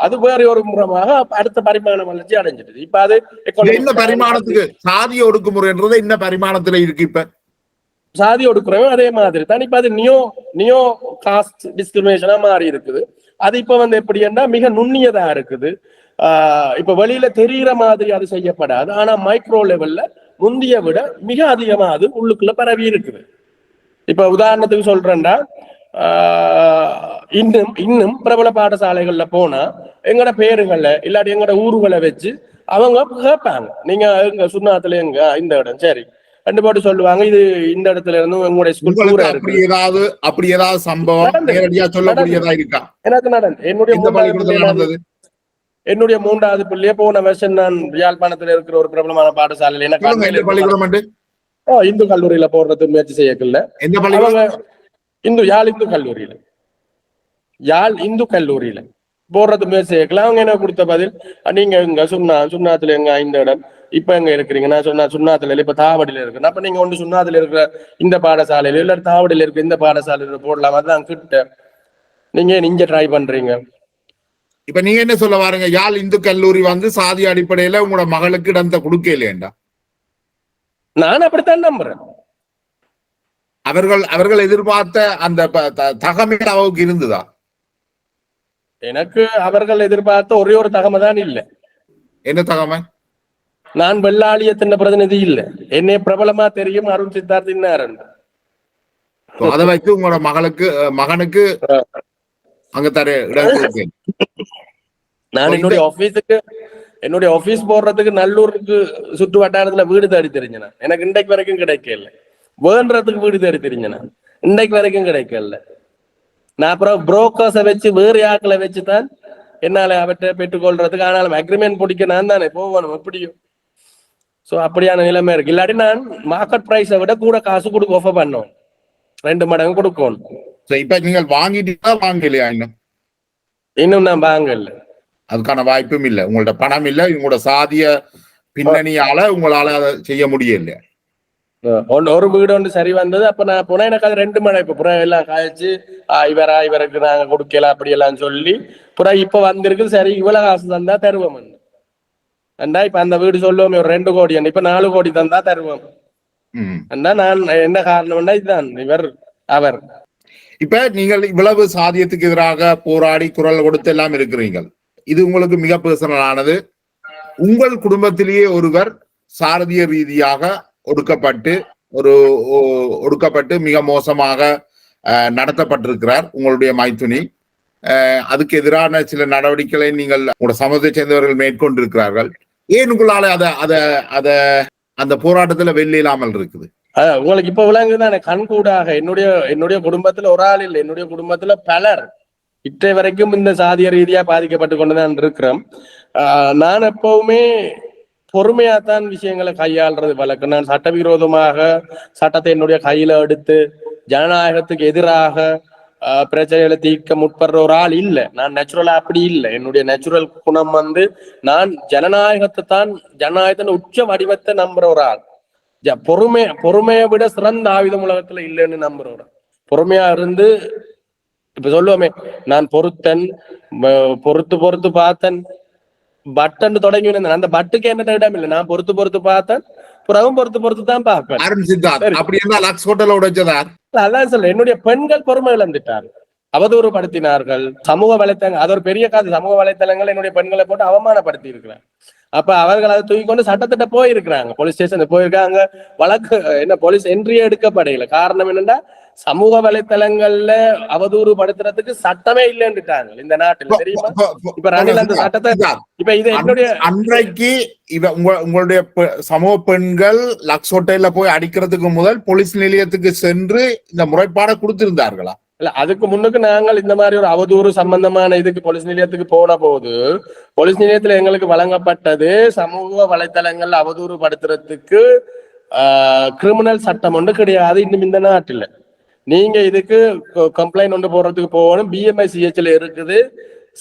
அது வேற ஒரு முறையாக அடுத்த பரிமாண வளர்ச்சி அடைஞ்சிட்டு. இப்ப அது என்ன பரிமாணத்துக்கு சாதி ஒடுக்குமுறைன்றது என்ன பரிமாணத்துல இருக்கு? இப்ப சாதி ஒடுக்குறவே அதே மாதிரி தான். இப்ப அது நியோ காஸ்ட் டிஸ்கிரிமினேஷனா மாறி இருக்குது. அது இப்ப வந்து எப்படி என்றா மிக நுண்ணியதா இருக்குது. இப்ப வெளியில தெரிகிற மாதிரி அது செய்யப்படாது, ஆனா மைக்ரோ லெவல்ல முந்திய விட மிக அதிகமா அது உள்ளுக்குள்ள பரவி இருக்குது. இப்ப உதாரணத்துக்கு சொல்றேன்டா, இன்னும் பிரபல பாடசாலைகள்ல போனா எங்கட பேருங்களை இல்லாட்டி எங்கட ஊர்களை வச்சு அவங்க கேட்பாங்க, நீங்க எங்க சுண்ணாத்துல எங்க இந்த இடம், சரி ரெண்டு போட்டு சொல்லுவாங்க, இது இந்த இடத்துல இருந்து உங்களுடைய ஸ்கூல் அப்படி ஏதாவது சம்பவம் எனக்கு நடந்தது. என்னுடைய 3வது பிள்ளைய போன வருஷம் நான் யாழ்ப்பாணத்துல இருக்கிற ஒரு பிரபலமான பாடசாலையில எனக்கு இந்து கல்லூரியில போடுறது முயற்சி செய்யல. யாழ் இந்து கல்லூரியில போடுறது முயற்சி செய்யல. அவங்க என்ன கொடுத்த பதில், நீங்க இங்க சுண்ணாத்துல எங்க இந்த இடம், இப்ப எங்க இருக்கிறீங்க? நான் சொன்னா சுண்ணாத்துல இப்ப தாவடியில இருக்கு. அப்ப நீங்க ஒன்று சுண்ணாத்துல இருக்கிற இந்த பாடசாலையில இல்ல தாவடியில இருக்க இந்த பாடசாலையில போடலாம், அதுதான் கிட்ட, நீங்க இங்க ட்ரை பண்றீங்க. இப்ப நீங்க என்ன சொல்ல வாருங்க, யாழ் இந்து கல்லூரி வந்து சாதி அடிப்படையில உங்களோட மகளுக்கு இடத்தை கொடுக்க இல்லையண்டா? நான் அப்படித்தான் நம்புறேன். அவர்கள் எதிர்பார்த்த அந்த தகமைகள் அவருக்கு இருந்ததா? எனக்கு அவர்கள் எதிர்பார்த்த ஒரே ஒரு தகமை தான் இல்லை. என்ன தகமை? நான் வெள்ளாளியத்தின் பிரதிநிதி இல்லை. என்னை பிரபலமா தெரியும் அருண் சித்தார்த் இன்னாரன். அதை வைத்து உங்களோட மகனுக்கு அங்க தர இடம் கொடுத்தேன். நான் என்னுடைய ஆபீஸ் போடுறதுக்கு நல்லூருக்கு சுற்று வட்டாரத்துல வீடு தேடி தெரிஞ்சேன். எனக்கு இன்றைக்கு வரைக்கும் கிடைக்கல. வேண்டதுக்கு வீடு தேடி தெரிஞ்சேன். இன்றைக்கு வரைக்கும் கிடைக்கல. நான் அப்புறம் புரோக்கர்ஸை வச்சு வேறு ஆக்களை வச்சுதான் என்னால அவற்றை பெற்றுக்கொள்றதுக்கு. ஆனாலும் அக்ரிமெண்ட் பிடிக்க நான் தானே போகணும் எப்படியும். சோ அப்படியான நிலைமை இருக்கு. இல்லாட்டி நான் மார்க்கெட் பிரைஸை விட கூட காசு கொடுக்க ஆஃபர் பண்ணுவேன். 2 மடங்கு கொடுக்கணும். இப்ப நீங்கள் வாங்கிட்டீங்களா வாங்கலையா? இன்னும் நான் வாங்கல. அதுக்கான வாய்ப்பும் இல்லை. உங்களோட பணம் இல்லை. உங்களோட சாதிய பின்னணியால உங்களால அதை செய்ய முடியல. ஒரு வீடு ஒன்று சரி வந்தது. அப்ப நான் போனா எனக்கு அது 2 மடங்கு இப்ப புறா எல்லாம் காய்ச்சி இவருக்கு நாங்க கொடுக்கல அப்படி எல்லாம் சொல்லி புறா இப்ப வந்திருக்கு. சரி இவ்வளவு காசு தந்தா தருவோம். இப்ப அந்த வீடு சொல்லுவோம் ஒரு 2 கோடி, இப்ப 4 கோடி தந்தா தருவோம். நான் என்ன காரணம்னா இதுதான் அவர். இப்ப நீங்கள் இவ்வளவு சாதியத்துக்கு எதிராக போராடி குரல் கொடுத்து எல்லாம் இருக்கிறீர்கள். இது உங்களுக்கு மிக பர்சனலானது. உங்கள் குடும்பத்திலேயே ஒருவர் சாரதிய ரீதியாக ஒடுக்கப்பட்டு மிக மோசமாக நடத்தப்பட்டிருக்கிறார், உங்களுடைய மைத்துனி. அதுக்கு எதிரான சில நடவடிக்கைகளை நீங்கள் உங்களோட சமூகத்தை சேர்ந்தவர்கள் மேற்கொண்டிருக்கிறார்கள். ஏன் உங்களால அந்த போராட்டத்துல வெல்ல இல்லாமல் இருக்குது? உங்களுக்கு இப்ப விளங்குதான் கண்கூடாக. என்னுடைய குடும்பத்துல ஒரு ஆள் இல்லை, என்னுடைய குடும்பத்துல பலர் இற்றை வரைக்கும் இந்த சாதிய ரீதியா பாதிக்கப்பட்டு கொண்டுதான் இருக்கிறோம். நான் எப்பவுமே பொறுமையாத்தான் விஷயங்களை கையாளுறது வழக்கம். நான் சட்டவிரோதமாக சட்டத்தை என்னுடைய கையில எடுத்து ஜனநாயகத்துக்கு எதிராக பிரச்சனைகளை தீர்க்க முற்படுற ஒரு ஆள் இல்லை. நான் நேச்சுரலா அப்படி இல்லை. என்னுடைய நேச்சுரல் குணம் நான் ஜனநாயகத்தின் உச்ச வடிவத்தை நம்புற ஒரு ஆள். பொறுமையை விட சிறந்த ஆயுதம் உலகத்துல இல்லைன்னு நம்புற ஒரு ஆள். பொறுமையா இருந்து இப்ப சொல்லுவோமே, நான் பொறுத்து பார்த்தேன் பட்டன் தொடங்கி அந்த பட்டுக்கு என்ன இடம் இல்லை. நான் பொறுத்து பார்த்தேன், புறவும் பொறுத்து தான் பார்ப்பேன். அதான் சொல்ல, என்னுடைய பெண்கள் பொறுமை இழந்துட்டார், அவதூறு படுத்தினார்கள். சமூக வலைத்தளங்கள் அது ஒரு பெரிய காது. சமூக வலைத்தளங்கள் என்னுடைய பெண்களை போட்டு அவமானப்படுத்தி இருக்கிறாங்க. அப்ப அவர்கள் அதை தூக்கி கொண்டு சட்டத்திட்ட போயிருக்கிறாங்க, போலீஸ் ஸ்டேஷன் போயிருக்காங்க. வழக்கு என்ன போலீஸ் என்ட்ரியே எடுக்கப்படையில. காரணம் என்னன்னா சமூக வலைத்தளங்கள்ல அவதூறு படுத்துறதுக்கு சட்டமே இல்லைன்னுட்டாங்க இந்த நாட்டில், தெரியுமா? இப்ப ரணில் அந்த சட்டத்தை இப்ப இது என்னுடைய அன்றைக்கு உங்களுடைய சமூக பெண்கள் லக்ஸ் ஹோட்டல்ல போய் அடிக்கிறதுக்கு முதல் போலீஸ் நிலையத்துக்கு சென்று இந்த முறைப்பாடை கொடுத்திருந்தார்களா? இல்ல, அதுக்கு முன்னுக்கு நாங்கள் இந்த மாதிரி ஒரு அவதூறு சம்பந்தமான இதுக்கு போலீஸ் நிலையத்துக்கு போன போது போலீஸ் நிலையத்துல எங்களுக்கு வழங்கப்பட்டது சமூக வலைத்தளங்கள்ல அவதூறு படுத்துறதுக்கு கிரிமினல் சட்டம் ஒன்று கிடையாது இன்னும் இந்த நாட்டில். நீங்க இதுக்கு கம்ப்ளைண்ட் ஒன்று போடுறதுக்கு போகணும். BMICHல இருக்குது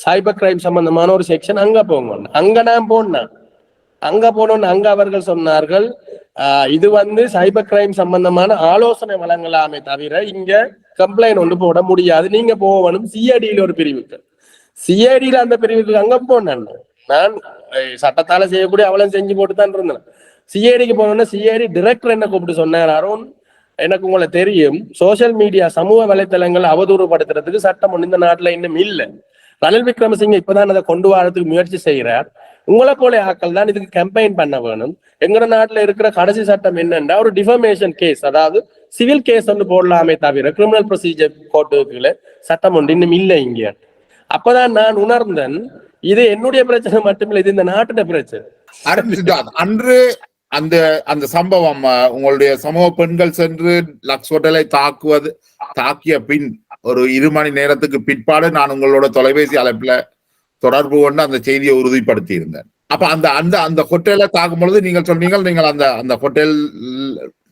சைபர் கிரைம் சம்பந்தமான ஒரு செக்ஷன், அங்க போங்க. அங்க நான் போனேன். அங்க போனோன்னு அங்க அவர்கள் சொன்னார்கள், இது சைபர் கிரைம் சம்பந்தமான ஆலோசனை வழங்கலாமே தவிர இங்க கம்ப்ளைண்ட் ஒன்று போட முடியாது, நீங்க போகணும் CIDல ஒரு பிரிவுக்கு. CIDல அந்த பிரிவுக்கு அங்க போனேன். நான் சட்டத்தால செய்யக்கூடிய அவளும் செஞ்சு போட்டு தான் இருந்தேன். CIDக்கு போனோன்னா CID டைரக்டர் என்ன கூப்பிட்டு சொன்னார், அருண் எனக்கு உங்களை தெரியும், சோசியல் மீடியா சமூக வலைத்தளங்கள் அவதூறுபடுத்துறதுக்கு சட்டம் ஒன்று இந்த நாட்டுல இன்னும் இல்லை. ரணில் விக்ரமசிங்க இப்பதான் அதை கொண்டு வரதுக்கு முயற்சி செய்யறார். உங்களை போல ஆக்கள் தான் இதுக்கு கம்பெயின் பண்ண வேணும். எங்க நாட்டுல இருக்கிற கடைசி சட்டம் என்னன்னா ஒரு டிஃபமேஷன் கேஸ், அதாவது சிவில் கேஸ் ஒன்று போடலாமே தவிர கிரிமினல் ப்ரொசீஜர் கோர்ட்டுக்குள்ள சட்டம் ஒன்று இன்னும் இல்லை இங்க. அப்பதான் நான் உணர்ந்தேன், இது என்னுடைய பிரச்சனை மட்டுமில்லை, இது இந்த நாட்டோட பிரச்சனை. அன்று அந்த அந்த சம்பவம் உங்களுடைய சமூக பெண்கள் சென்று லக்ஸ் ஹோட்டலை தாக்கிய பின் ஒரு 2 மணி நேரத்துக்கு பிற்பாடு நான் உங்களோட தொலைபேசி அழைப்புல தொடர்பு கொண்டு அந்த செய்தியை உறுதிப்படுத்தி இருந்தேன். அப்ப அந்த ஹோட்டலை தாக்கும் பொழுது நீங்கள் சொன்னீங்க, நீங்கள் அந்த ஹோட்டல்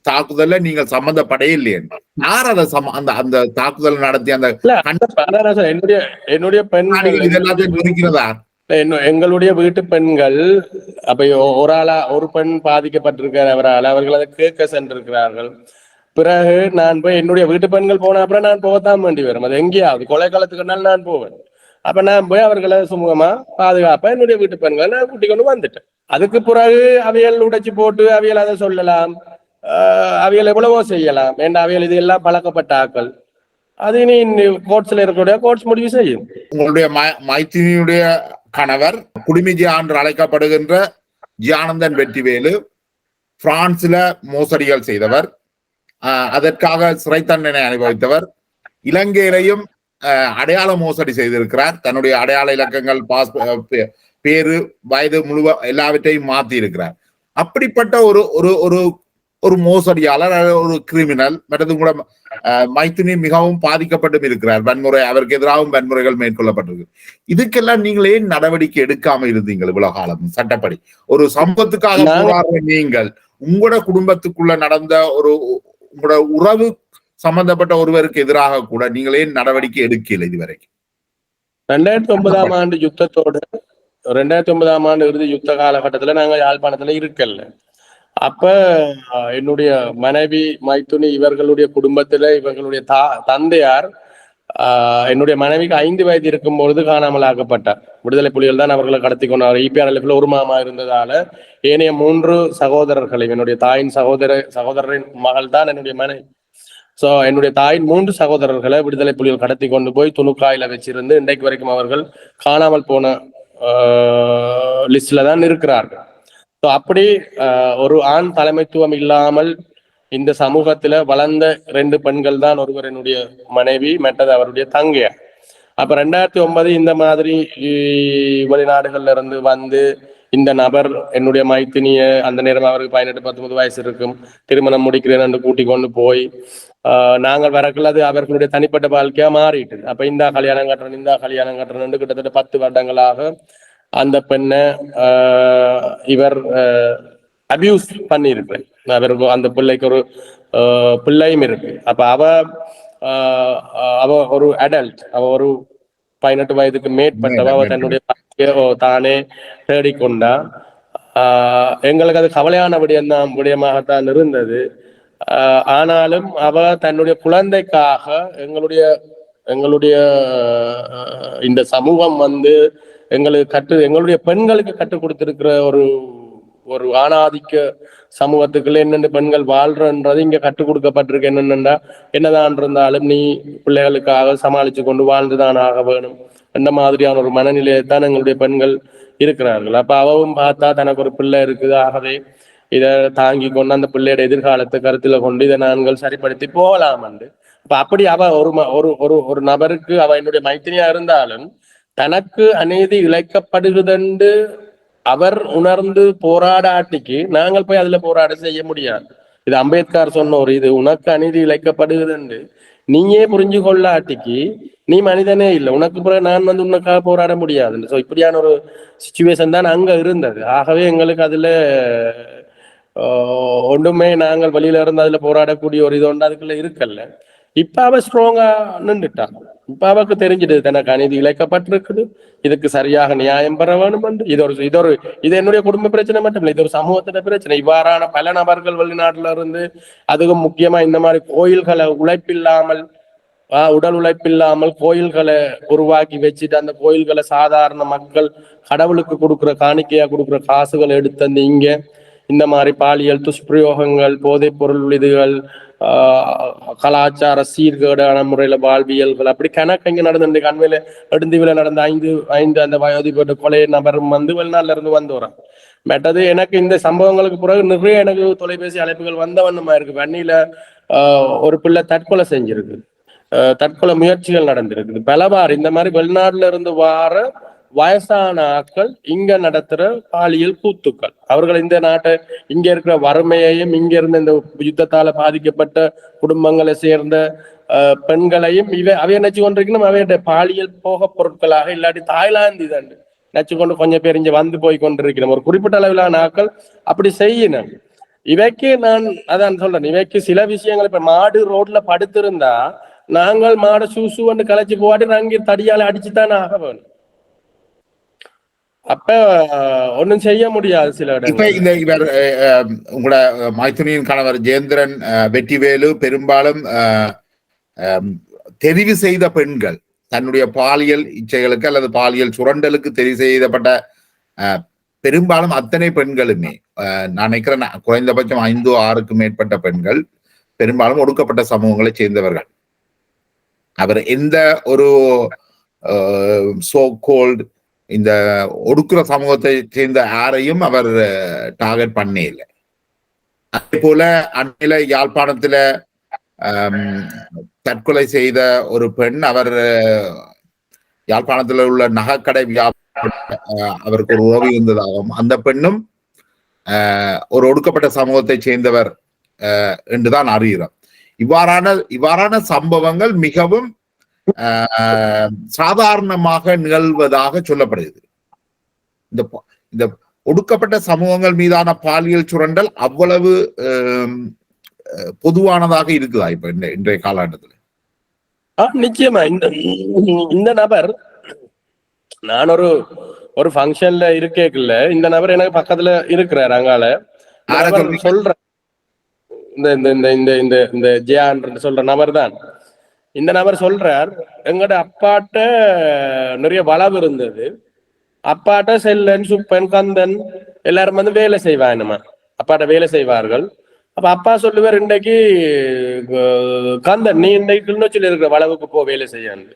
தாக்குதல்ல நீங்கள் சம்பந்தப்படே இல்லையே. யார் அந்த தாக்குதல் நடத்தி அந்த என்னுடைய பெண்கள் இதெல்லாத்தையும் இருக்கிறதா? எங்களுடைய வீட்டு பெண்கள் அப்ப ஒரு பெண் பாதிக்கப்பட்டிருக்கார், அவர்கள் அதை கேட்க சென்றிருக்கிறார்கள். பிறகு நான் போய் என்னுடைய வீட்டு பெண்கள் போன அப்புறம் நான் போகத்தான் வேண்டி வரும். அது எங்கேயாவது கொலை காலத்துக்குனாலும் நான் போவேன். அப்ப நான் போய் அவர்களை சுமூகமா பாதுகாப்பா என்னுடைய வீட்டு பெண்களை நான் கூட்டி கொண்டு வந்துட்டேன். அதுக்கு பிறகு அவியல் உடைச்சு போட்டு அவியல் அதை சொல்லலாம், அவியல் எவ்வளவோ செய்யலாம். ஏன்னா அவியல் இது எல்லாம் பழக்கப்பட்ட ஆக்கள். அது இனி கோர்ட்ஸ்ல இருக்கக்கூடிய கோர்ட்ஸ் முடிவு செய்யும். உங்களுடைய மைத்தினியுடைய கணவர் குடிமிஜி என்று அழைக்கப்படுகின்ற ஜியானந்தன் வெற்றிவேலு பிரான்ஸ்ல மோசடிகள் செய்தவர், அதற்காக சிறை தண்டனை அனுபவித்தவர். இலங்கையிலையும் அடையாள மோசடி செய்திருக்கிறார். தன்னுடைய அடையாள இலக்கங்கள், பேரு, வயது முழுவ எல்லாவற்றையும் மாத்தி இருக்கிறார். அப்படிப்பட்ட ஒரு ஒரு ஒரு ஒரு மோசடியாளர், ஒரு கிரிமினல். மற்றது கூட மைத்தினி மிகவும் பாதிக்கப்பட்டும் இருக்கிறார். வன்முறை, அவருக்கு எதிராகவும் வன்முறைகள் மேற்கொள்ளப்பட்டிருக்கு. இதுக்கெல்லாம் நீங்களே நடவடிக்கை எடுக்காம இருந்தீங்க இவ்வளவு காலம். சட்டப்படி ஒரு சமூகத்துக்காக போராடுற நீங்கள் உங்களோட குடும்பத்துக்குள்ள நடந்த ஒரு உங்களோட உறவு சம்பந்தப்பட்ட ஒருவருக்கு எதிராக கூட நீங்களே நடவடிக்கை எடுக்கல இதுவரைக்கும். 2009 ஆண்டு யுத்தத்தோடு 2009 ஆண்டு இறுதி யுத்த காலகட்டத்துல நாங்க யாழ்ப்பாணத்துல இருக்கல. அப்ப என்னுடைய மனைவி மைத்துனி இவர்களுடைய குடும்பத்துல இவர்களுடைய தந்தையார் என்னுடைய மனைவிக்கு 5 வயது இருக்கும் பொழுது காணாமல் ஆக்கப்பட்டார். விடுதலை புலிகள் தான் அவர்களை கடத்தி கொண்டார். EPRLF ஒரு மாமா இருந்ததால ஏனைய 3 சகோதரர்களை, என்னுடைய தாயின் சகோதரரின் மகள் தான் என்னுடைய மனைவி. சோ என்னுடைய தாயின் 3 சகோதரர்களை விடுதலை புலிகள் கடத்தி கொண்டு போய் துணுக்காயில வச்சிருந்து இன்றைக்கு வரைக்கும் அவர்கள் காணாமல் போன லிஸ்ட்ல தான் இருக்கிறார்கள். ஸோ அப்படி ஒரு ஆண் தலைமைத்துவம் இல்லாமல் இந்த சமூகத்துல வளர்ந்த 2 பெண்கள் தான். ஒருவர் என்னுடைய மனைவி, மற்றது அவருடைய தங்கையார். அப்ப 2009 இந்த மாதிரி வெளிநாடுகள்ல இருந்து வந்து இந்த நபர் என்னுடைய மைத்தினிய, அந்த நேரம் அவருக்கு 18-19 வயசு இருக்கும், திருமணம் முடிக்கிறேன் என்று கூட்டிக் கொண்டு போய் நாங்கள் வரக்குள்ள அது அவர்களுடைய தனிப்பட்ட வாழ்க்கையா மாறிட்டு. அப்ப இந்த கல்யாணம் கட்டுறேன் கிட்டத்தட்ட 10 வருடங்களாக அந்த பெண்ணை இவர் அபியூஸ் பண்ணி இருக்கிறேன். அவருக்கு அந்த பிள்ளைக்கு ஒரு பிள்ளையும் இருக்கு. அப்ப அவ ஒரு அடல்ட், அவ ஒரு 18 வயதுக்கு மேற்பட்டவ. அவ தன்னுடைய தானே தேடிக்கொண்டா. எங்களுக்கு அது கவலையான விடயமாகத்தான் இருந்தது. ஆனாலும் அவ தன்னுடைய குழந்தைக்காக எங்களுடைய இந்த சமூகம் வந்து எங்களுடைய பெண்களுக்கு கற்றுக் கொடுத்திருக்கிற ஒரு ஆணாதிக்க சமூகத்துக்குள்ள என்னென்ன பெண்கள் வாழ்றன்றது இங்க கற்றுக் கொடுக்கப்பட்டிருக்கு. என்னதான் இருந்தாலும் நீ பிள்ளைகளுக்காக சமாளிச்சு கொண்டு வாழ்ந்துதான் ஆக வேணும் என்ற மாதிரியான ஒரு மனநிலையைத்தான் எங்களுடைய பெண்கள் இருக்கிறார்கள். அப்ப அவவும் பார்த்தா தனக்கு ஒரு பிள்ளை இருக்குது, ஆகவே இதை தாங்கி கொண்டு அந்த பிள்ளையோட எதிர்காலத்தை கருத்துல கொண்டு இதை நாங்கள் சரிப்படுத்தி போகலாம் என்று. அப்ப அப்படி அவ ஒரு நபருக்கு, அவ என்னுடைய மைத்தினியா இருந்தாலும் தனக்கு அநீதி இழைக்கப்படுகுதென்று அவர் உணர்ந்து போராடாட்டிக்கு நாங்கள் போய் அதுல போராட செய்ய முடியாது. இது அம்பேத்கர் சொன்ன ஒரு இது, உனக்கு அநீதி இழைக்கப்படுகுதென்று நீயே புரிஞ்சு கொள்ளாட்டிக்கு நீ மனிதனே இல்லை, உனக்கு பிறகு நான் வந்து உனக்காக போராட முடியாது. ஸோ இப்படியான ஒரு சிச்சுவேஷன் தான் அங்க இருந்தது. ஆகவே எங்களுக்கு அதுல ஒன்றுமே நாங்கள் வெளியில இருந்து அதுல போராடக்கூடிய ஒரு இது ஒன்று அதுக்குள்ள இருக்கல்ல. இப்ப அவ ஸ்ட்ராங்கா நின்றுட்டான். இப்ப அவருக்கு தெரிஞ்சிடுது தனக்கு அநீதி இழைக்கப்பட்டிருக்குது, இதுக்கு சரியாக நியாயம் பெற வேணும் என்று. இது என்னுடைய குடும்ப பிரச்சனை மட்டும் இல்லை, இது ஒரு சமூகத்தின பிரச்சனை. இவ்வாறான பல நபர்கள் வெளிநாட்டுல இருந்து, அதுவும் முக்கியமா இந்த மாதிரி கோயில்களை உடல் உழைப்பில்லாமல் கோயில்களை உருவாக்கி வச்சுட்டு அந்த கோயில்களை சாதாரண மக்கள் கடவுளுக்கு கொடுக்குற காணிக்கையா கொடுக்குற காசுகளை எடுத்து அந்த இங்க இந்த மாதிரி பாலியல் துஷ்பிரயோகங்கள், போதைப் பொருள் இதுகள், கலாச்சார சீர்கேடான முறையில வாழ்வியல்கள், அப்படி கணக்கு இங்க நடந்து கண்மையில நெடுந்தீவில நடந்த 5 அந்த வயோதிபட்ட கொலை நபரும் வந்து வெளிநாட்டுல இருந்து வந்து வரான். மற்றது எனக்கு இந்த சம்பவங்களுக்கு பிறகு நிறைய எனக்கு தொலைபேசி அழைப்புகள் வந்தவண்ணமா இருக்கு. வன்னியில ஒரு பிள்ளை தற்கொலை செஞ்சிருக்கு, தற்கொலை முயற்சிகள் நடந்திருக்குது பலவாறு. இந்த மாதிரி வெளிநாட்டுல இருந்து வார வயசான ஆட்கள் இங்க நடத்துற பாலியல் கூத்துக்கள், அவர்கள் இந்த நாட்டை இங்க இருக்கிற வறுமையையும் இங்க இருந்த இந்த யுத்தத்தால பாதிக்கப்பட்ட குடும்பங்களை சேர்ந்த பெண்களையும் அவைய நச்சு கொண்டிருக்கணும். அவைய பாலியல் போக பொருட்களாக இல்லாட்டி தாய்லாந்து தான் நச்சு கொண்டு கொஞ்சம் பேர் இங்க வந்து போய் கொண்டிருக்கிறோம். ஒரு குறிப்பிட்ட அளவிலான ஆட்கள் அப்படி செய்யணும். இவைக்கு நான் அதான் சொல்றேன், இவைக்கு சில விஷயங்கள், இப்ப மாடு ரோட்ல படுத்திருந்தா நாங்கள் மாடை சூசுன்னு கலைச்சு போட்டு அங்கே தடியால அடிச்சுதான் ஆக வேணும். அப்ப ஒன்னும் செய்ய முடியாது சில இப்ப இவர் உங்களோட மைத்துனியின் கணவர் ஜெயேந்திரன் வெற்றிவேலு பெரும்பாலும் தெரிவு செய்த பெண்கள் தன்னுடைய பாலியல் இச்சைகளுக்கு அல்லது பாலியல் சுரண்டலுக்கு தெரிவு செய்யப்பட்ட பெரும்பாலும் அத்தனை பெண்களுமே, நான் நினைக்கிறேன் குறைந்தபட்சம் 5-6க்கும் மேற்பட்ட பெண்கள் பெரும்பாலும் ஒடுக்கப்பட்ட சமூகங்களை சேர்ந்தவர்கள். அவர் எந்த ஒரு சோ கோல்டு இந்த ஒடுக்குற சமூகத்தை சேர்ந்த யாரையும் அவர் டார்கெட் பண்ணே இல்லை. அதே போல அண்மையில யாழ்ப்பாணத்துல தற்கொலை செய்த ஒரு பெண், அவர் யாழ்ப்பாணத்தில் உள்ள நகைக்கடை அவருக்கு ஒரு உறவு இருந்ததாகவும், அந்த பெண்ணும் ஒரு ஒடுக்கப்பட்ட சமூகத்தை சேர்ந்தவர் என்றுதான் அறிகிறோம். இவ்வாறான சம்பவங்கள் மிகவும் சாதாரணமாக நிகழ்வதாக சொல்லப்படுகிறது. இந்த ஒடுக்கப்பட்ட சமூகங்கள் மீதான பாலியல் சுரண்டல் அவ்வளவு பொதுவானதாக இருக்குதா இப்ப இன்றைய காலகட்டத்தில்? நிச்சயமா. இந்த நபர், நான் ஒரு ஃபங்க்ஷன்ல இருக்கேக்குல்ல, இந்த நபர் எனக்கு பக்கத்துல இருக்கிறார். அங்கால சொல்ற இந்த ஜியான் சொல்ற நபர் தான். இந்த நபர் சொல்றார், எங்கட அப்பாட்ட நிறைய வளவு இருந்தது, அப்பாட்ட செல்லன் சுப்பன் கந்தன் எல்லாரும் வந்து வேலை செய்வானுமா, அப்பாட்ட வேலை செய்வார்கள். அப்ப அப்பா சொல்லுவார், இன்றைக்கு கந்தன் நீ இன்றைக்கு கிளிநொச்சியில் இருக்கிற வளவுக்கு போ வேலை செய்யான்னு.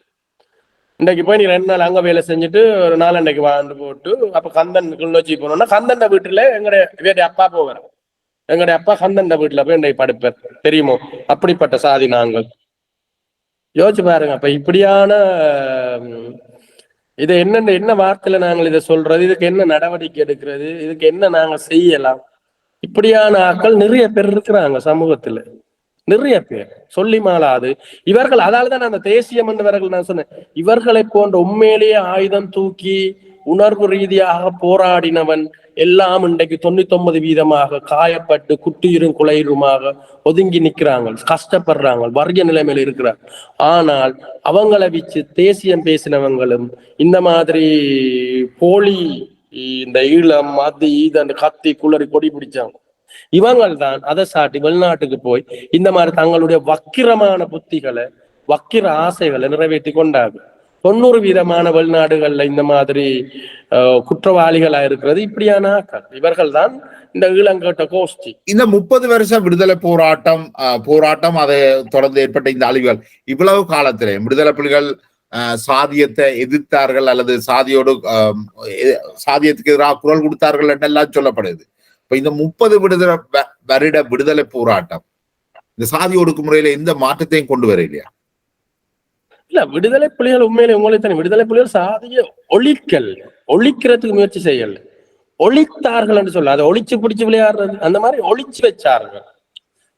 இன்றைக்கு போய் நீ 2 நாள் அங்க வேலை செஞ்சுட்டு ஒரு நாள் இன்றைக்கு வாழ்ந்து போட்டு, அப்ப கந்தன் கிளிநொச்சி போனோம்னா கந்தன் வீட்டுல எங்களுடைய அப்பா போவார். எங்களுடைய அப்பா கந்தன் வீட்டுல போய் இன்றைக்கு படுப்பார். தெரியுமோ? அப்படிப்பட்ட சாதி நாங்கள். யோசிச்சு பாருங்க. அப்ப இப்படியான இதை என்ன வார்த்தையில நாங்கள் இதை சொல்றது, இதுக்கு என்ன நடவடிக்கை எடுக்கிறது, இதுக்கு என்ன நாங்க செய்யலாம்? இப்படியான ஆட்கள் நிறைய பேர் இருக்கிறாங்க சமூகத்துல, நிறைய பேர் சொல்லி மாளாது. இவர்கள் அதால்தான் அந்த தேசியம் என்றவர்கள் நான் சொன்னேன், இவர்களை போன்ற உண்மையிலேயே ஆயுதம் தூக்கி உணர்வு ரீதியாக போராடினவன் எல்லாம் இன்றைக்கு 99% காயப்பட்டு குட்டியிரும் குலையுருமாக ஒதுங்கி நிற்கிறாங்க, கஷ்டப்படுறாங்க, வறிய நிலைமையில இருக்கிறார். ஆனால் அவங்களை வச்சு தேசியம் பேசினவங்களும் இந்த மாதிரி போலி இந்த ஈழம் அது அந்த கத்தி குளறி கொடி பிடிச்சாங்க, இவங்கள் தான் அதை சாட்டி வெளிநாட்டுக்கு போய் இந்த மாதிரி தங்களுடைய வக்கிரமான புத்திகளை வக்கிர ஆசைகளை நிறைவேற்றி கொண்டாங்க. 90% வெளிநாடுகள்ல இந்த மாதிரி குற்றவாளிகளா இருக்கிறது இப்படியான ஆக்கள். இவர்கள் தான் இந்த ஈழங்கேட்ட கோஷ்டி. இந்த 30 வருஷம் விடுதலை போராட்டம் அதை தொடர்ந்து ஏற்பட்ட இந்த அழிவுகள், இவ்வளவு காலத்திலே விடுதலை புலிகள் சாதியத்தை எதிர்த்தார்கள் அல்லது சாதியத்துக்கு எதிராக குரல் கொடுத்தார்கள் என்றெல்லாம் சொல்லப்படுது. இப்ப இந்த 30 வருட விடுதலை போராட்டம் இந்த சாதி ஒடுக்குமுறையில எந்த மாற்றத்தையும் கொண்டு வர இல்லையா? இல்ல, விடுதலை புலிகள் உண்மையிலே உங்களுக்கு தெரியும், விடுதலை புலிகள் சாதிய ஒழிக்கிறதுக்கு முயற்சி செய்யல, ஒழித்தார்கள் என்று சொல்ல, அதை ஒழிச்சு பிடிச்சு விளையாடுறது அந்த மாதிரி ஒழிச்சு வச்சார்கள்.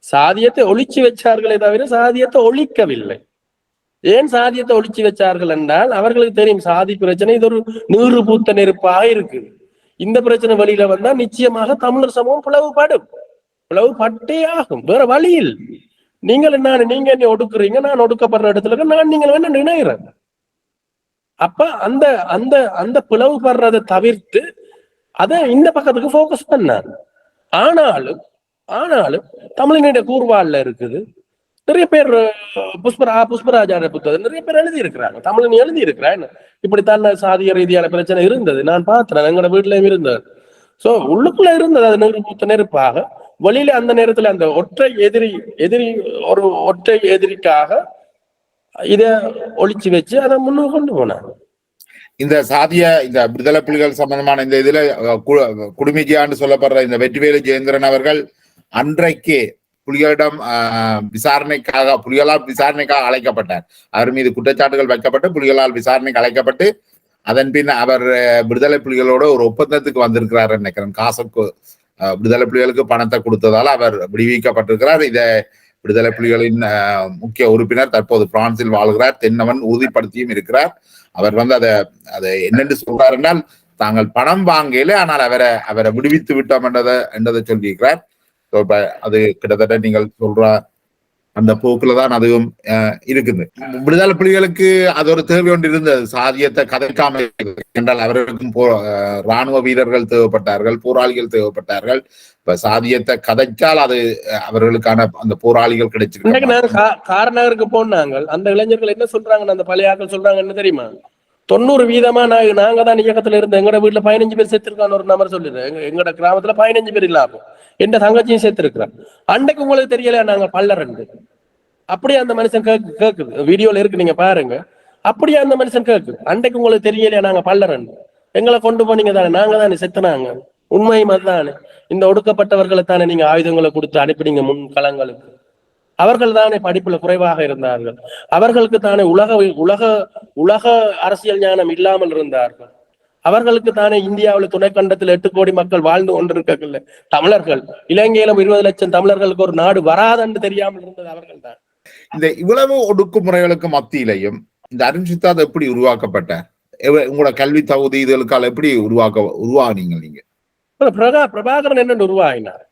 சாதியத்தை ஒழிச்சு வச்சார்களே தவிர சாதியத்தை ஒழிக்கவில்லை. ஏன் சாதியத்தை ஒழிச்சு வச்சார்கள் என்றால் அவர்களுக்கு தெரியும் சாதி பிரச்சனை இது ஒரு நீறு பூத்த நெருப்பாக இருக்குது. இந்த பிரச்சனை வழியில வந்தா நிச்சயமாக தமிழர் சமூகம் பிளவுபட்டே ஆகும், வேற வழியில். நீங்க என்ன ஒடுக்குறீங்க, நான் ஒடுக்கப்படுற இடத்துல நான் நீங்கள் வேணா நினைக்கிறேன். அப்ப அந்த அந்த அந்த பிளவுபடுறதை தவிர்த்து அதை இந்த பக்கத்துக்கு போக்கஸ் பண்ணாங்க. ஆனாலும் தமிழினுடைய கூர்வாள்ல இருக்குது. நிறைய பேர் புஷ்பராஜார புத்தகம் நிறைய பேர் எழுதி இருக்கிறாங்க, தமிழன் எழுதி இருக்கிறான். இப்படித்தான் சாதிய ரீதியான பிரச்சனை இருந்தது, நான் பார்த்தேன், எங்களோட வீட்டுலயும் இருந்தது. சோ உள்ளுக்குள்ள இருந்தது அது நெருப்பாக. வெளியில அந்த நேரத்துல அந்த ஒற்றை எதிரிக்காக இத ஒழிச்சு வச்சு அதை முன்னுக்கு கொண்டு போனாங்க. இந்த விடுதலை புலிகள் சம்பந்தமான இந்த இதுல குடுமிஜியான்னு சொல்லப்படுற இந்த வெற்றிவேலு ஜெயேந்திரன் அவர்கள் அன்றைக்கு புலிகளிடம் புலிகளால் விசாரணைக்காக அழைக்கப்பட்டார். அவர் மீது குற்றச்சாட்டுகள் வைக்கப்பட்டு புலிகளால் விசாரணைக்கு அழைக்கப்பட்டு அதன் பின் அவர் விடுதலை புலிகளோட ஒரு ஒப்பந்தத்துக்கு வந்திருக்கிறார் நினைக்கிறேன். காசுக்கு விடுதலை புலிகளுக்கு பணத்தை கொடுத்ததால அவர் விடுவிக்கப்பட்டிருக்கிறார். இதை விடுதலை புலிகளின் முக்கிய உறுப்பினர் தற்போது பிரான்சில் வாழ்கிறார், தென்னவன் உறுதிப்படுத்தியும் இருக்கிறார். அவர் அதை என்னென்று சொல்றார் என்றால், தாங்கள் பணம் வாங்கல, ஆனால் அவரை விடுவித்து விட்டோம் என்றதை சொல்லியிருக்கிறார். அது கிட்டத்தட்ட நீங்கள் சொல்ற அந்த போக்குலதான் அதுவும் இருக்குது. விடுதலை புலிகளுக்கு அது ஒரு தேவை ஒன்று இருந்தது, சாதியத்தை கதைக்காம என்றால் அவர்களுக்கும் இராணுவ வீரர்கள் தேவைப்பட்டார்கள், போராளிகள் தேவைப்பட்டார்கள். இப்ப சாதியத்தை கதைச்சால் அது அவர்களுக்கான அந்த போராளிகள் கிடைச்சிருக்கு. காரநகருக்கு போனாங்க அந்த இளைஞர்கள் என்ன சொல்றாங்க, அந்த பழைய ஆட்கள் சொல்றாங்க என்ன தெரியுமா, 90% நாங்க தான் இயக்கத்துல இருந்தோம், எங்கட வீட்டுல 15 பேர் செத்துருக்கான்னு ஒரு நபர் சொல்லுது. எங்கட கிராமத்துல 15 பேர் இல்லாம எந்த தங்கச்சியும் சேர்த்திருக்கிறான். அன்றைக்கு உங்களுக்கு தெரியல நாங்க பல்லரண்டு. அப்படியே அந்த மனுஷன் கேக்குது வீடியோல இருக்கு, நீங்க பாருங்க. அப்படியே அந்த மனுஷன் கேக்குது, அன்றைக்கு உங்களுக்கு தெரியலையா நாங்க பல்லரன், எங்களை கொண்டு போனீங்க தானே, நாங்க தானே செத்துனாங்க, உண்மையும் அதுதானே. இந்த ஒடுக்கப்பட்டவர்களை தானே நீங்க ஆயுதங்களை கொடுத்து அனுப்பினீங்க முன் களங்களுக்கு. அவர்கள் தானே படிப்புல குறைவாக இருந்தார்கள், அவர்களுக்கு தானே உலக உலக உலக அரசியல் ஞானம் இல்லாமல் இருந்தார்கள், அவர்களுக்கு தானே இந்தியாவில் துணைக்கண்டத்தில் 8 கோடி மக்கள் வாழ்ந்து கொண்டிருக்கல தமிழர்கள். இலங்கையிலும் 20 லட்சம் தமிழர்களுக்கு ஒரு நாடு வராதென்று தெரியாமல் இருந்தது அவர்கள் தான். இந்த இவ்வளவு ஒடுக்குமுறைகளுக்கு மத்தியிலையும் இந்த அருண் சித்தார்த் எப்படி உருவாக்கப்பட்ட, உங்களோட கல்வி தகுதி இதுகளுக்கால எப்படி உருவானீங்க நீங்க? பிரபாகரன் என்ன உருவாகினார்?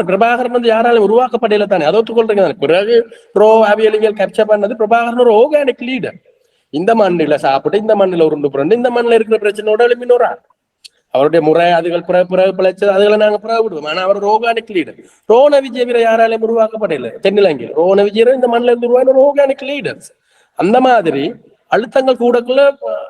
பிரபாகரன் வந்து யாராலும் உருவாக்கப்படல தானே, அதை ஒத்துக்கொள்றீங்க தானே. பிறகு ப்ரோ அவியலிகள் கேப்சர் பண்ணது பிரபாகரன் ஒரு ஆர்கானிக் லீடர். இந்த மண்ணில சாப்பிட்டு இந்த மண்ணில உருண்டு புரண்டு இந்த மண்ணில இருக்கிற பிரச்சனையோட எழுப்பினோரா அவருடைய முறை அதுகள் பிறகு பிழைச்சது அதுகளை நாங்க பிறகு விடுவோம். ஆனா அவர் ஒரு ஆர்கானிக் லீடர். ரோன விஜயவீர யாராலையும் உருவாக்கப்படல தென்னிலங்கையில். ரோன விஜயவீர இந்த மண்ணில இருந்து உருவான ஒரு ஆர்கானிக் லீடர்ஸ். அந்த மாதிரி அழுத்தங்கள் கூடக்குள்ள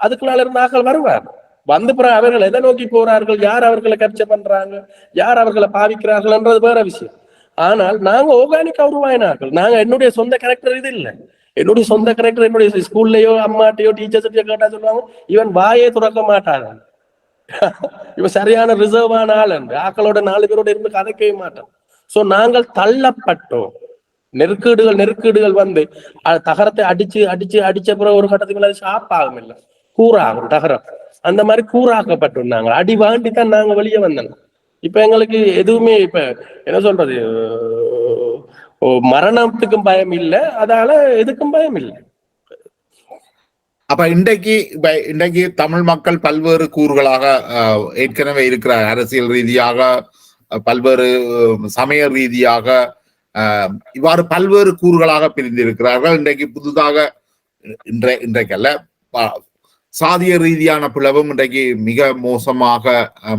அதுக்குள்ளால இருந்து ஆக்கள் வருவார். வந்து பிறகு அவர்கள் எதை நோக்கி போறார்கள், யார் அவர்களை கேப்சர் பண்றாங்க, யார் அவர்களை பாவிக்கிறார்கள் என்றது வேற விஷயம். ஆனால் நாங்க ஆர்கானிக்கா உருவாயினார்கள். நாங்க என்னுடைய சொந்த கேரக்டர் இது இல்லை. என்னுடைய சொந்த கேரக்டர் என்னுடைய ஸ்கூல்லையோ அம்மாட்டையோ டீச்சர்ஸ்டையோ கேட்டா சொல்லுவாங்க, இவன் வாயே துறக்க மாட்டான், இவன் சரியான ரிசர்வான ஆள் என்று. ஆக்களோட 4 பேரோட இருந்து கதைக்கவே மாட்டான். சோ நாங்கள் தள்ளப்பட்டோம். நெருக்கீடுகள் வந்து தகரத்தை அடிச்ச பிறகு ஒரு கட்டத்துக்கு மேல ஷாப் ஆகும், இல்ல கூறாகும் தகரம். அந்த மாதிரி கூறாக்கப்பட்டோம். நாங்கள் அடி வாண்டி தான் நாங்க வெளியே வந்தோம். இப்ப எங்களுக்கு எதுவுமே இப்ப என்ன சொல்றது, மரணத்துக்கும் பயம் இல்லை, அதால எதுக்கும் பயம் இல்லை. அப்ப இன்றைக்கு தமிழ் மக்கள் பல்வேறு கூறுகளாக ஏற்கனவே இருக்கிற அரசியல் ரீதியாக, பல்வேறு சமய ரீதியாக, இவ்வாறு பல்வேறு கூறுகளாக பிரிந்திருக்கிறார்கள். இன்றைக்கு புதுதாக இன்றைக்கல்ல சாதிய ரீதியான பிளவும் இன்றைக்கு மிக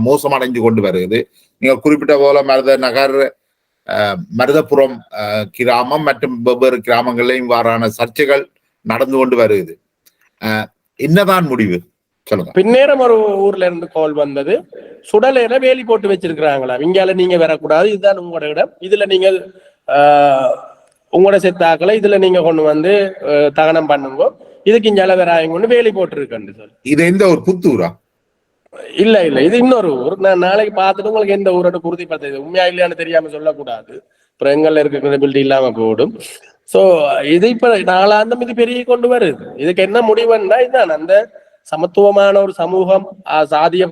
மோசமடைந்து கொண்டு வருகிறது. நீங்க குறிப்பிட்ட போல மருதபுரம் கிராமம் மற்றும் வெவ்வேறு கிராமங்களிலும் இவ்வாறான சர்ச்சைகள் நடந்து கொண்டு வருகிறது. என்னதான் முடிவு சொல்லுங்க. பின்னேறம் ஒரு ஊர்ல இருந்து கால் வந்தது, சுடலையில வேலி போட்டு வச்சிருக்கிறாங்களா, இங்கால நீங்க வரக்கூடாது, இதுதான் உங்களோட இடம், இதுல நீங்க உங்களோட செத்தாக்களை இதுல நீங்க கொண்டு வந்து தகனம் பண்ணுங்க, இதுக்கு இங்கால வேறாயங்க வேலி போட்டுருக்கேன்னு சொல்லி. இது எந்த ஒரு புத்தூரா? இல்ல இது இன்னொரு ஊர். நான் நாளைக்கு பார்த்துட்டு உங்களுக்கு எந்த ஊரோட உறுதிப்படுத்த, உண்மையா இல்லையான்னு தெரியாம சொல்லக்கூடாது, அப்புறம் எங்கள்ல இருக்க கிரெடிபிலிட்டி இல்லாம போடும். சோ இது இப்ப நாளாந்தம் இது பெரிய கொண்டு வருது. இதுக்கு என்ன முடிவுன்னா, இதுதான் அந்த சமத்துவமான ஒரு சமூகம், சாதிய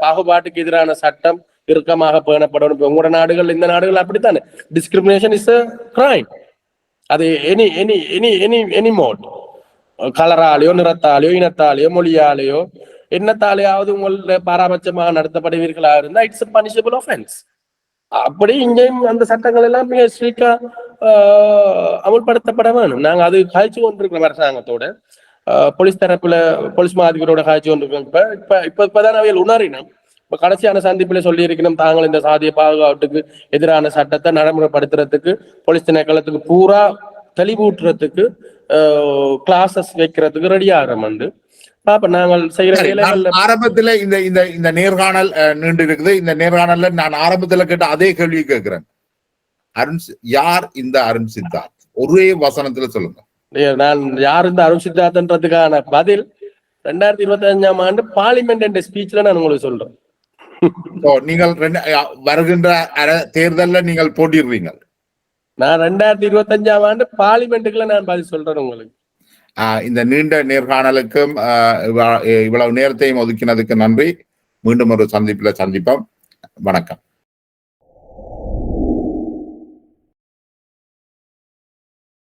பாகுபாட்டுக்கு எதிரான சட்டம் இறுக்கமாக பேணப்படணும். உங்களோட நாடுகள், இந்த நாடுகள் அப்படித்தானே, டிஸ்கிரிமினேஷன் இஸ் a crime. அது எனி மோட், கலராலேயோ நிறத்தாலேயோ இனத்தாலேயோ மொழியாலேயோ என்னத்தாலேயாவது உங்கள பாராபட்சமாக நடத்தப்படுவீர்களா இருந்தா இட்ஸ் a punishable offense. அப்படி இங்கேயும் அந்த சட்டங்கள் எல்லாம் மிக ஸ்ட்ரிக்டா அமுல்படுத்தப்பட வேணும். நாங்க அது காய்ச்சி கொண்டிருக்கிறோம் அரசாங்கத்தோட, போலீஸ் தரப்புல போலீஸ் மாதிரிகளோட காய்ச்சி கொண்டிருக்கோம். இப்பதான் அவையில் உணரினோம். இப்ப கடைசியான சந்திப்புல சொல்லி இருக்கணும், தாங்கள் இந்த சாதிய பாதுகாப்புக்கு எதிரான சட்டத்தை நடைமுறைப்படுத்துறதுக்கு, போலீஸ் திணைக்களத்துக்கு பூரா தெளிவூட்டுறதுக்கு, கிளாஸஸ் வைக்கிறதுக்கு ரெடி ஆகிறோம். நாங்கள் செய்யற ஆரம்பத்துல இந்த நேர்காணல் நீண்டு இருக்குது. இந்த நேர்காணல்ல நான் ஆரம்பத்துல கேட்ட அதே கேள்வி கேட்கிறேன். யார் இந்த அருண் சித்தார்த்? ஒரே வசனத்துல சொல்லுங்க. நான் யார் இந்த அருண் சித்தார்த்ன்றதுக்கான பதில் 2025ஆம் ஆண்டு பார்லிமெண்ட் என்ற ஸ்பீச்ல நான் உங்களுக்கு சொல்றேன். நீங்கள் வருகின்ற தேர்தல்ல நீங்கள் போட்டிடுவீங்க. நான் 2025ஆம் ஆண்டு பார்லிமெண்ட்டுக்குள்ள நான் பதில் சொல்றேன் உங்களுக்கு. இந்த நீண்ட நேர்காணலுக்கும் இவ்வளவு நேரத்தையும் ஒதுக்கினதுக்கு நன்றி. மீண்டும் ஒரு சந்திப்புல சந்திப்போம். வணக்கம்.